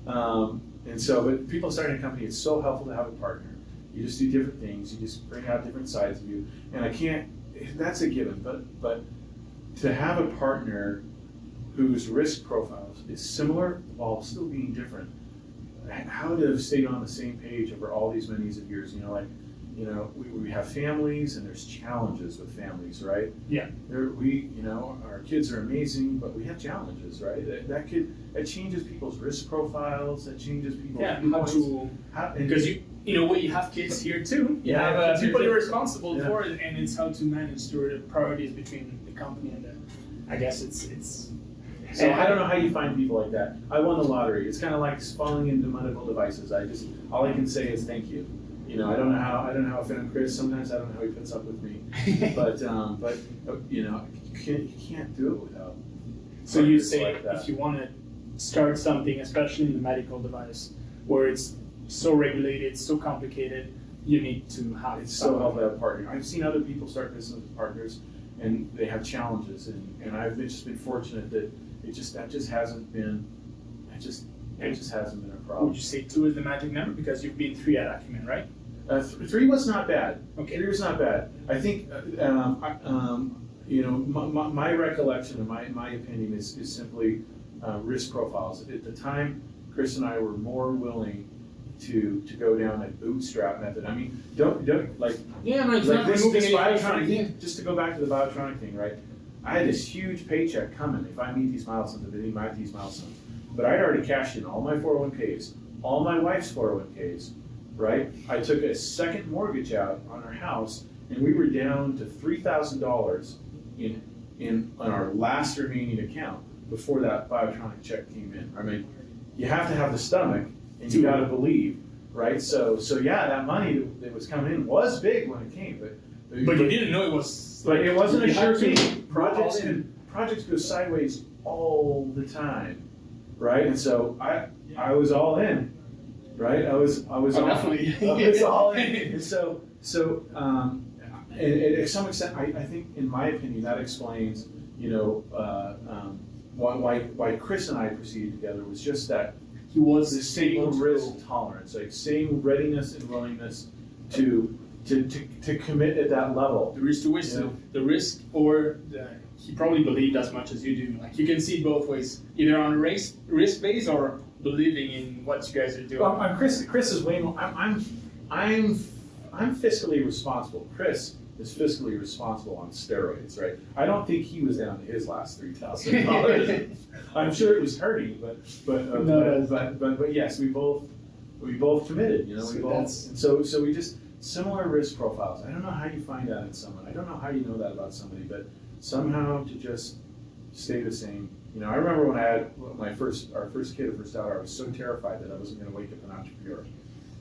And so, but people starting a company, it's so helpful to have a partner. You just do different things. You just bring out different sides of you. And that's a given. But to have a partner whose risk profiles is similar while still being different, how to have stayed on the same page over all these many years, we have families and there's challenges with families, right? Yeah. Our kids are amazing, but we have challenges, right? That changes people's risk profiles. That changes people's because you have kids here too. You have people you're responsible for, and it's how to manage the priorities between the company and I guess it's. So I don't know how you find people like that. I won the lottery. It's kind of like falling into medical devices. All I can say is thank you. I don't know how I found Chris. Sometimes I don't know how he puts up with me, but you can't do it without. So you say like if you want to start something, especially in the medical device, where it's so regulated, so complicated, you need to have. It's so helpful to have a partner. I've seen other people start business with partners, and they have challenges, and I've just been fortunate that it just hasn't been a problem. Would you say 2 is the magic number because you've been 3 at Acumen, right? 3 was not bad. Okay. 3 was not bad. I think my recollection and my opinion is simply risk profiles. At the time, Chris and I were more willing to go down a bootstrap method. I mean, don't like it's like not this removing Biotronic thing. Just to go back to the Biotronic thing, right? I had this huge paycheck coming if I meet these milestones, if I didn't meet these milestones. But I'd already cashed in all my 401ks, all my wife's 401ks, right? I took a second mortgage out on our house, and we were down to $3,000 in our last remaining account before that Biotronic check came in. I mean, you have to have the stomach, and you got to believe, right? So yeah, that money that was coming in was big when it came, but you didn't know it was. But it wasn't a sure thing. Projects go sideways all the time, right? And so I was all in, right? I was definitely. I was all in. And so and to some extent, I think, in my opinion, that explains, why Chris and I proceeded together was just that He was the same risk tolerance, like same readiness and willingness to commit at that level. The risk to which the risk or he probably believed as much as you do. Like you can see it both ways, either on a risk base or believing in what you guys are doing. Well, Chris is way more. I'm fiscally responsible. Chris is fiscally responsible on steroids, right? I don't think he was down to his last $3,000. I'm sure it was hurting, but yes, we both committed. So we just similar risk profiles. I don't know how you find that in someone. I don't know how you know that about somebody, but somehow to just stay the same. I remember when I had our first kid, our first daughter, I was so terrified that I wasn't going to wake up an entrepreneur.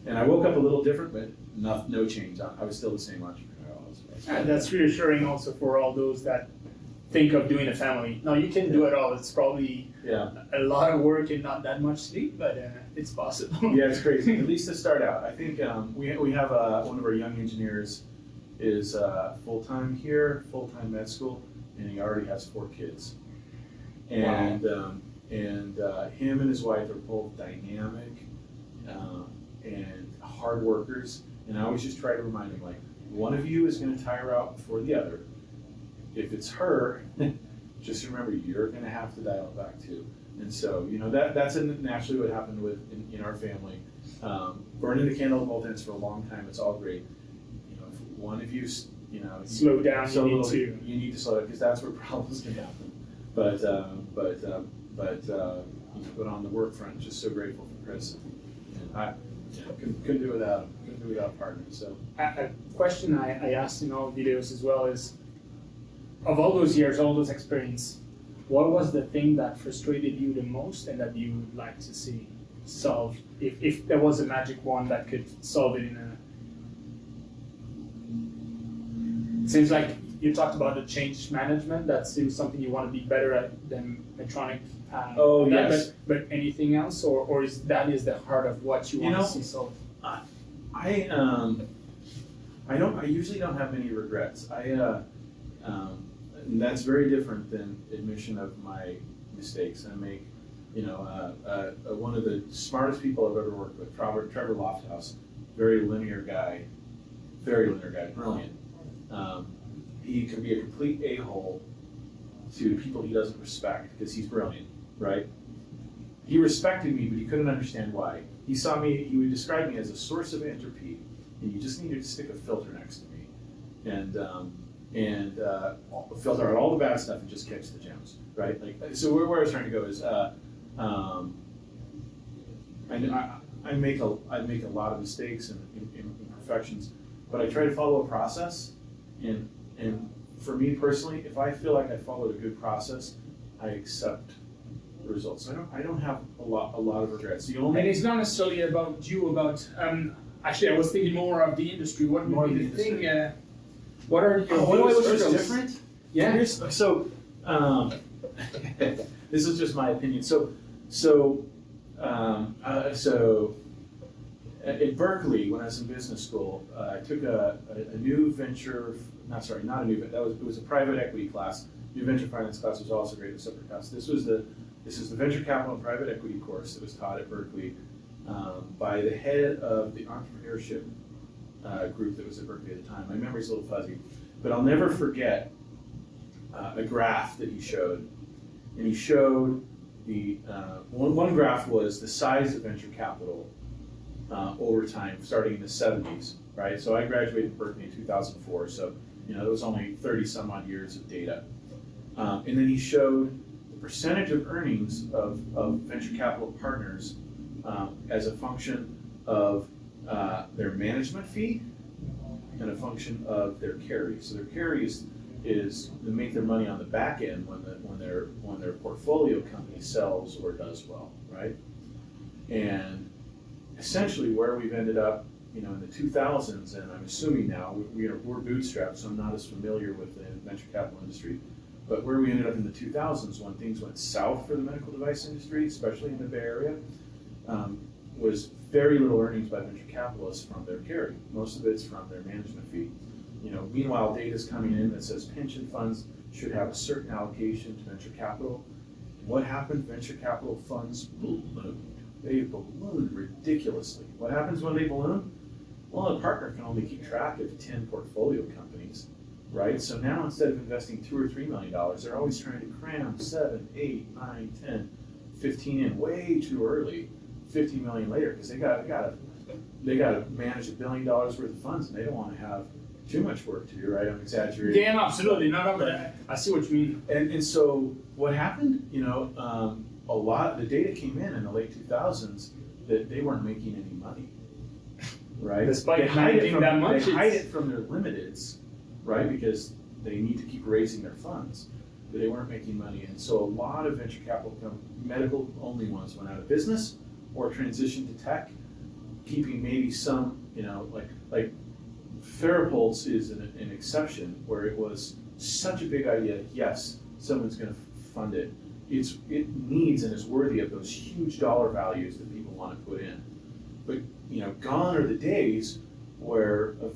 And I woke up a little different, but no change. I was still the same entrepreneur. And that's reassuring also for all those that think of doing a family. Now you can do it all. It's probably a lot of work and not that much sleep, but it's possible. Yeah, it's crazy. At least to start out. I think we have one of our young engineers is full-time here, full-time med school, and he already has 4 kids. And him and his wife are both dynamic and hard workers. And I always just try to remind him, like, one of you is going to tire out before the other. If it's her, just remember you're going to have to dial it back too. And so, that's naturally what happened in our family. Burning the candle at both ends for a long time, it's all great. If one of you, slow down, you need to slow down because that's where problems can happen. But but on the work front, just so grateful for Chris. And I couldn't do without him. Couldn't do without partners. So A question I asked in all videos as well is, of all those years, all those experience, what was the thing that frustrated you the most and that you would like to see solved? If there was a magic wand that could solve it in a... It seems like you talked about the change management. That seems something you want to be better at than Medtronic. Yes. But anything else, or is that the heart of what you want to see solved? I usually don't have many regrets. And that's very different than admission of my mistakes. I make, one of the smartest people I've ever worked with, Trevor Lofthouse, very linear guy, brilliant. He can be a complete a-hole to people he doesn't respect because he's brilliant, right? He respected me, but he couldn't understand why. He saw me, he would describe me as a source of entropy, and you just needed to stick a filter next to me. And filter out all the bad stuff and just catch the gems, right? So where I was trying to go is, I make a lot of mistakes and imperfections, but I try to follow a process. And for me personally, if I feel like I followed a good process, I accept the results. So I don't have a lot of regrets. And it's not necessarily about you. Actually, I was thinking more of the industry. What would be the thing? What are your biggest different? Yeah. So this is just my opinion. So at Berkeley, when I was in business school, I took a new venture. It was a private equity class. New venture finance class was also great, a separate class. This is the venture capital and private equity course that was taught at Berkeley by the head of the entrepreneurship group that was at Berkeley at the time. My memory's a little fuzzy, but I'll never forget a graph that he showed. And he showed the one graph was the size of venture capital over time, starting in the 70s, right? So I graduated from Berkeley in 2004, so there was only 30 some odd years of data. And then he showed the percentage of earnings of venture capital partners as a function of their management fee and a function of their carry. So their carry is they make their money on the back end when their portfolio company sells or does well, right? And essentially where we've ended up, in the 2000s, and I'm assuming now we're bootstrapped, so I'm not as familiar with the venture capital industry. But where we ended up in the 2000s, when things went south for the medical device industry, especially in the Bay Area, was very little earnings by venture capitalists from their carry. Most of it's from their management fee. Meanwhile, data's coming in that says pension funds should have a certain allocation to venture capital. And what happened? Venture capital funds ballooned. They ballooned ridiculously. What happens when they balloon? Well, a partner can only keep track of 10 portfolio companies, right? So now instead of investing $2 or $3 million, they're always trying to cram 7, 8, 9, 10, 15 in way too early, 50 million later, because they got to manage $1 billion worth of funds, and they don't want to have too much work to do, right? I'm exaggerating. Yeah, absolutely. No, but I see what you mean. And so what happened? A lot. The data came in the late 2000s that they weren't making any money, right? Despite managing that much, they hide it from their limiteds, right? Because they need to keep raising their funds, but they weren't making money. And so a lot of venture capital medical only ones went out of business or transitioned to tech, keeping maybe some, like Therapulse is an exception where it was such a big idea. Yes, someone's going to fund it. It needs and is worthy of those huge dollar values that people want to put in. But gone are the days where a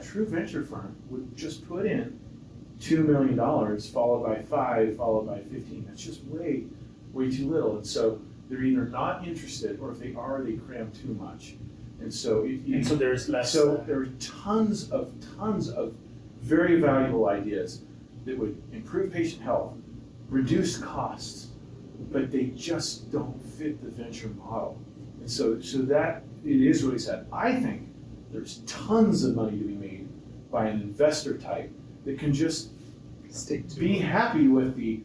true venture firm would just put in $2 million, followed by 5, followed by 15. That's just way too little. And so they're either not interested, or if they are, they cram too much. And so so there's less. So there are tons of very valuable ideas that would improve patient health, reduce costs, but they just don't fit the venture model. And so that it is really sad. I think there's tons of money to be made by an investor type that can just be happy with the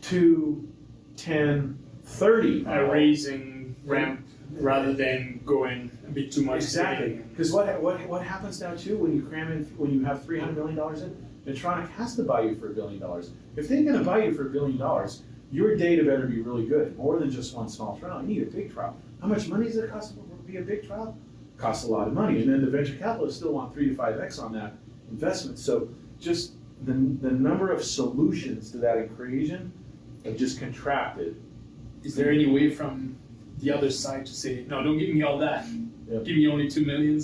2, 10, 30 raising ramp rather than going a bit too much. Exactly, because what happens now too when you cram in, when you have $300 million in, Medtronic has to buy you for $1 billion. If they're going to buy you for $1 billion, your data better be really good, more than just one small trial. You need a big trial. How much money does it cost to be a big trial? It costs a lot of money, and then the venture capitalists still want 3 to 5x on that investment. So just the number of solutions to that equation have just contracted. Is there any way from the other side to say, no, don't give me all that. Yep. Give me only 2 million.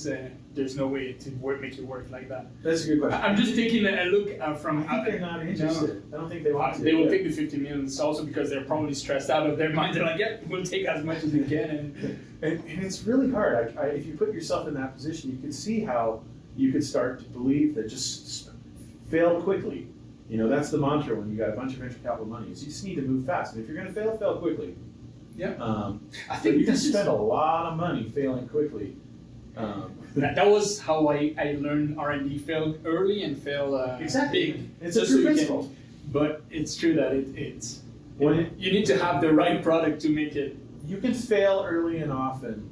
There's no way to make it work like that. That's a good question. I'm just taking a look from. I think they're not interested. I don't think they want to. They will take the 50 million. It's also because they're probably stressed out of their mind. They're like, yeah, we'll take as much as we can. And it's really hard. If you put yourself in that position, you can see how you could start to believe that just fail quickly. You know, that's the mantra when you got a bunch of venture capital money. Is you just need to move fast. And if you're going to fail, fail quickly. Yeah. I think you can spend a lot of money failing quickly. That was how I learned R&D. Fail early and fail exactly. big. It's a true principle. But it's true that you need to have the right product to make it. You can fail early and often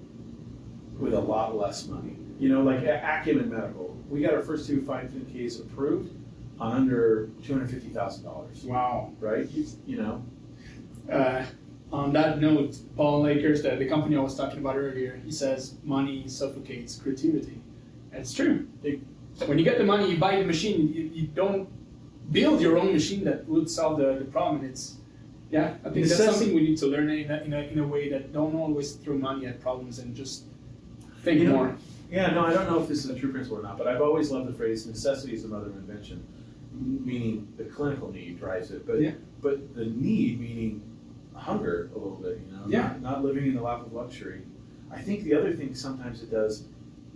with a lot less money. You know, like Acumen Medical. We got our first 2 510Ks approved on under $250,000. Wow. Right? You know. On that note, Paul Lakers, the company I was talking about earlier, he says money suffocates creativity. And it's true. When you get the money, you buy the machine. You don't build your own machine that would solve the problem. I think that's something we need to learn in a way that don't always throw money at problems and just think more. Yeah, no, I don't know if this is a true principle or not, but I've always loved the phrase "necessity is the mother of invention," meaning the clinical need drives it, but the need meaning hunger a little bit, you know, not living in the lap of luxury. I think the other thing sometimes it does,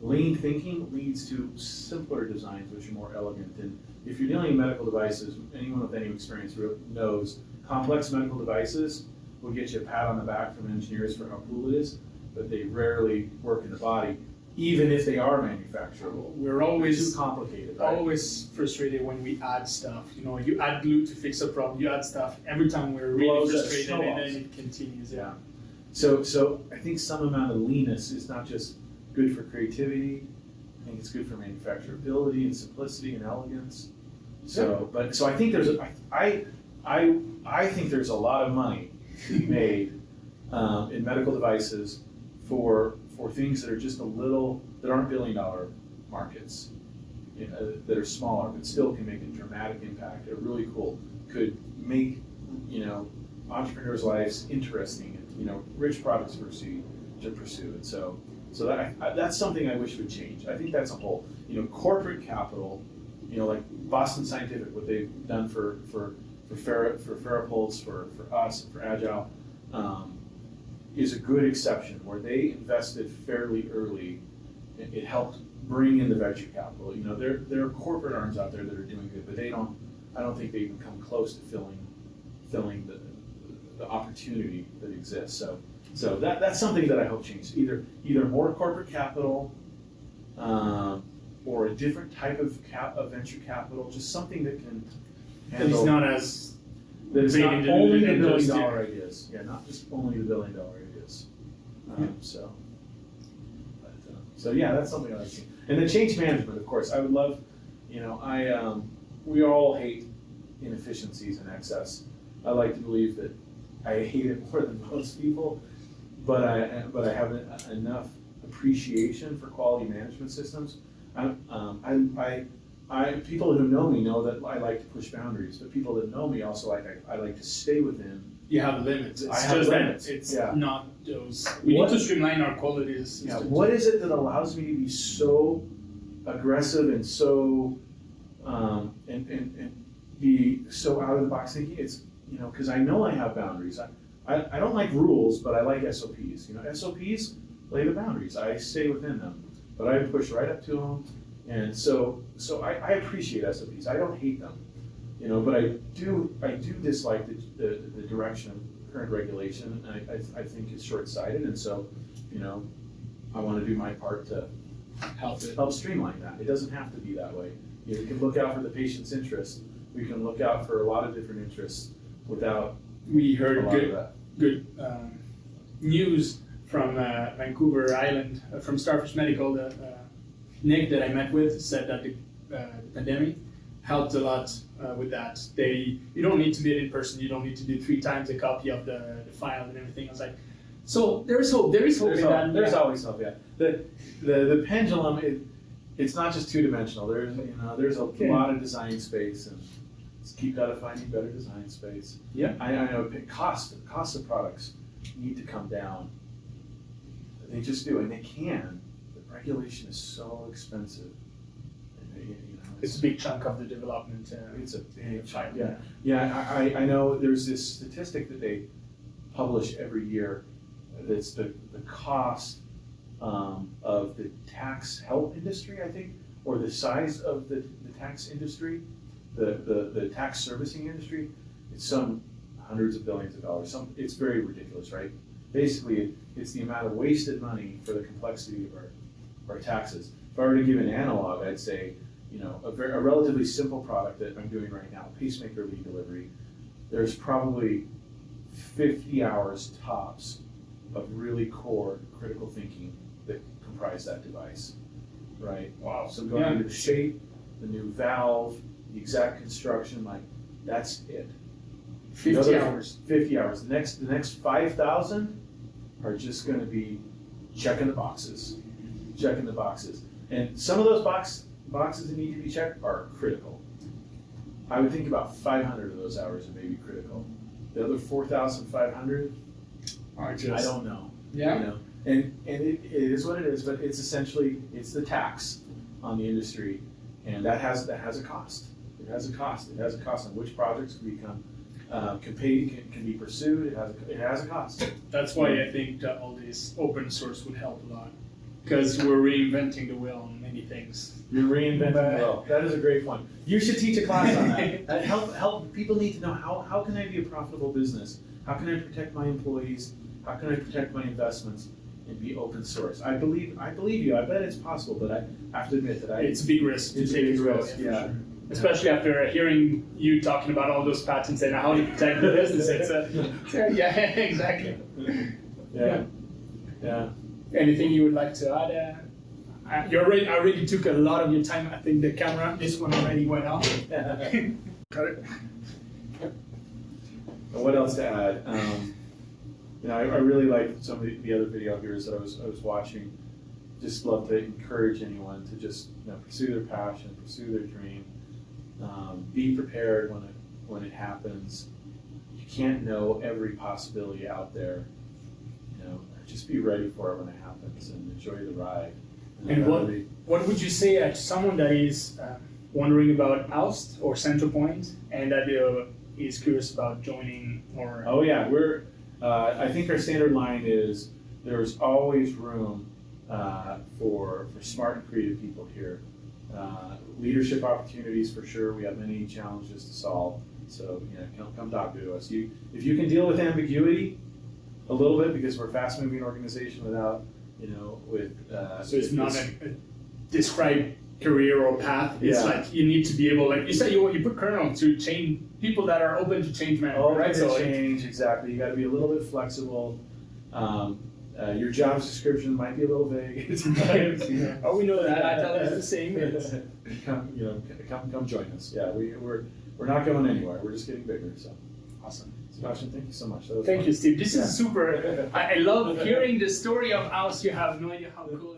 lean thinking leads to simpler designs which are more elegant. And if you're dealing in medical devices, anyone with any experience knows complex medical devices will get you a pat on the back from engineers for how cool it is, but they rarely work in the body, even if they are manufacturable. We're always too complicated, right? Always frustrated when we add stuff. You know, you add glue to fix a problem. You add stuff. Every time we're really frustrated, and then it continues. Yeah. So I think some amount of leanness is not just good for creativity. I think it's good for manufacturability and simplicity and elegance. So I think I think there's a lot of money to be made in medical devices for things that are just that aren't billion-dollar markets, you know, that are smaller, but still can make a dramatic impact. Are really cool. Could make, you know, entrepreneurs' lives interesting and, you know, rich products to pursue. And so that's something I wish would change. I think that's a whole, you know, corporate capital, you know, like Boston Scientific, what they've done for Ferropulse, for us, and for Agile, is a good exception where they invested fairly early. It helped bring in the venture capital. You know, there are corporate arms out there that are doing good, but I don't think they even come close to filling the opportunity that exists. So that's something that I hope changes. Either more corporate capital, or a different type of venture capital, just something that can handle. It's not as that is not only the $1 billion year. ideas. Yeah, not just only the $1 billion ideas. So yeah, that's something I like seeing. And then change management, of course. I would love, you know, we all hate inefficiencies and excess. I like to believe that I hate it more than most people, but I have enough appreciation for quality management systems. People who know me know that I like to push boundaries, but people that know me also I like to stay within. You have limits. I have limits. It's not those. We need to streamline our quality systems. Yeah. What is it that allows me to be so aggressive and so and be so out of the box thinking? It's, you know, because I know I have boundaries. I don't like rules, but I like SOPs. You know, SOPs lay the boundaries. I stay within them, but I push right up to them. And so I appreciate SOPs. I don't hate them, you know, but I do dislike the direction of current regulation. And I think it's short-sighted. And so, you know, I want to do my part to help streamline that. It doesn't have to be that way. You know, we can look out for the patient's interest. We can look out for a lot of different interests without we heard good news from Vancouver Island, from Starfish Medical. Nick that I met with said that the pandemic helped a lot with that. You don't need to be in person. You don't need to do 3 times a copy of the file and everything. I was like, so there's hope. There is hope in that. There's always hope. Yeah. The pendulum. It's not just 2-dimensional. There's a lot of design space, and just keep finding better design space. Yeah. I know cost of products need to come down. They just do, and they can. But regulation is so expensive. It's a big chunk of the development. It's a big chunk. Yeah. Yeah. I know there's this statistic that they publish every year. That's the cost of the tax help industry, I think, or the size of the tax industry, the tax servicing industry. It's some hundreds of billions of dollars. It's very ridiculous, right? Basically, it's the amount of wasted money for the complexity of our taxes. If I were to give an analog, I'd say, a relatively simple product that I'm doing right now, pacemaker lead delivery, there's probably 50 hours tops of really core critical thinking that comprise that device, right? Wow. So going into the shape, the new valve, the exact construction, that's it. 50 hours. 50 hours. The next 5,000 are just going to be checking the boxes. And some of those boxes that need to be checked are critical. I would think about 500 of those hours are maybe critical. The other 4,500, I don't know. Yeah. And it is what it is, but it's essentially the tax on the industry, and that has a cost. It has a cost on which projects can become can be pursued. It has a cost. That's why I think that all this open source would help a lot, because we're reinventing the wheel on many things. You're reinventing the wheel. That is a great point. You should teach a class on that. Help people need to know how can I be a profitable business? How can I protect my employees? How can I protect my investments and be open source? I believe you. I bet it's possible, but I have to admit that it's a big risk to take as well. Yeah. Sure. Especially after hearing you talking about all those patents and how to protect the business. Yeah, exactly. Yeah. Anything you would like to add? I already took a lot of your time. I think the camera, this one already went off. Cut it. What else to add? I really like some of the other video viewers that I was watching. Just love to encourage anyone to just pursue their passion, pursue their dream. Be prepared when it happens. You can't know every possibility out there. Just be ready for it when it happens and enjoy the ride. And what would you say to someone that is wondering about AuST or Centerpoint and that is curious about joining or? Oh yeah, I think our standard line is there's always room for smart and creative people here. Leadership opportunities for sure. We have many challenges to solve. So come talk to us. If you can deal with ambiguity a little bit, because we're a fast-moving organization without so it's not a described career or path. It's like you need to be able, like you said, you put kernel to change people that are open to change management, right? So change, exactly. You got to be a little bit flexible. Your job description might be a little vague at times. Oh, we know that. I tell us the same. Come join us. Yeah, we're not going anywhere. We're just getting bigger. So awesome. Sebastian, thank you so much. Thank you, Steve. This is super. I love hearing the story of AuST. You have no idea how cool it is.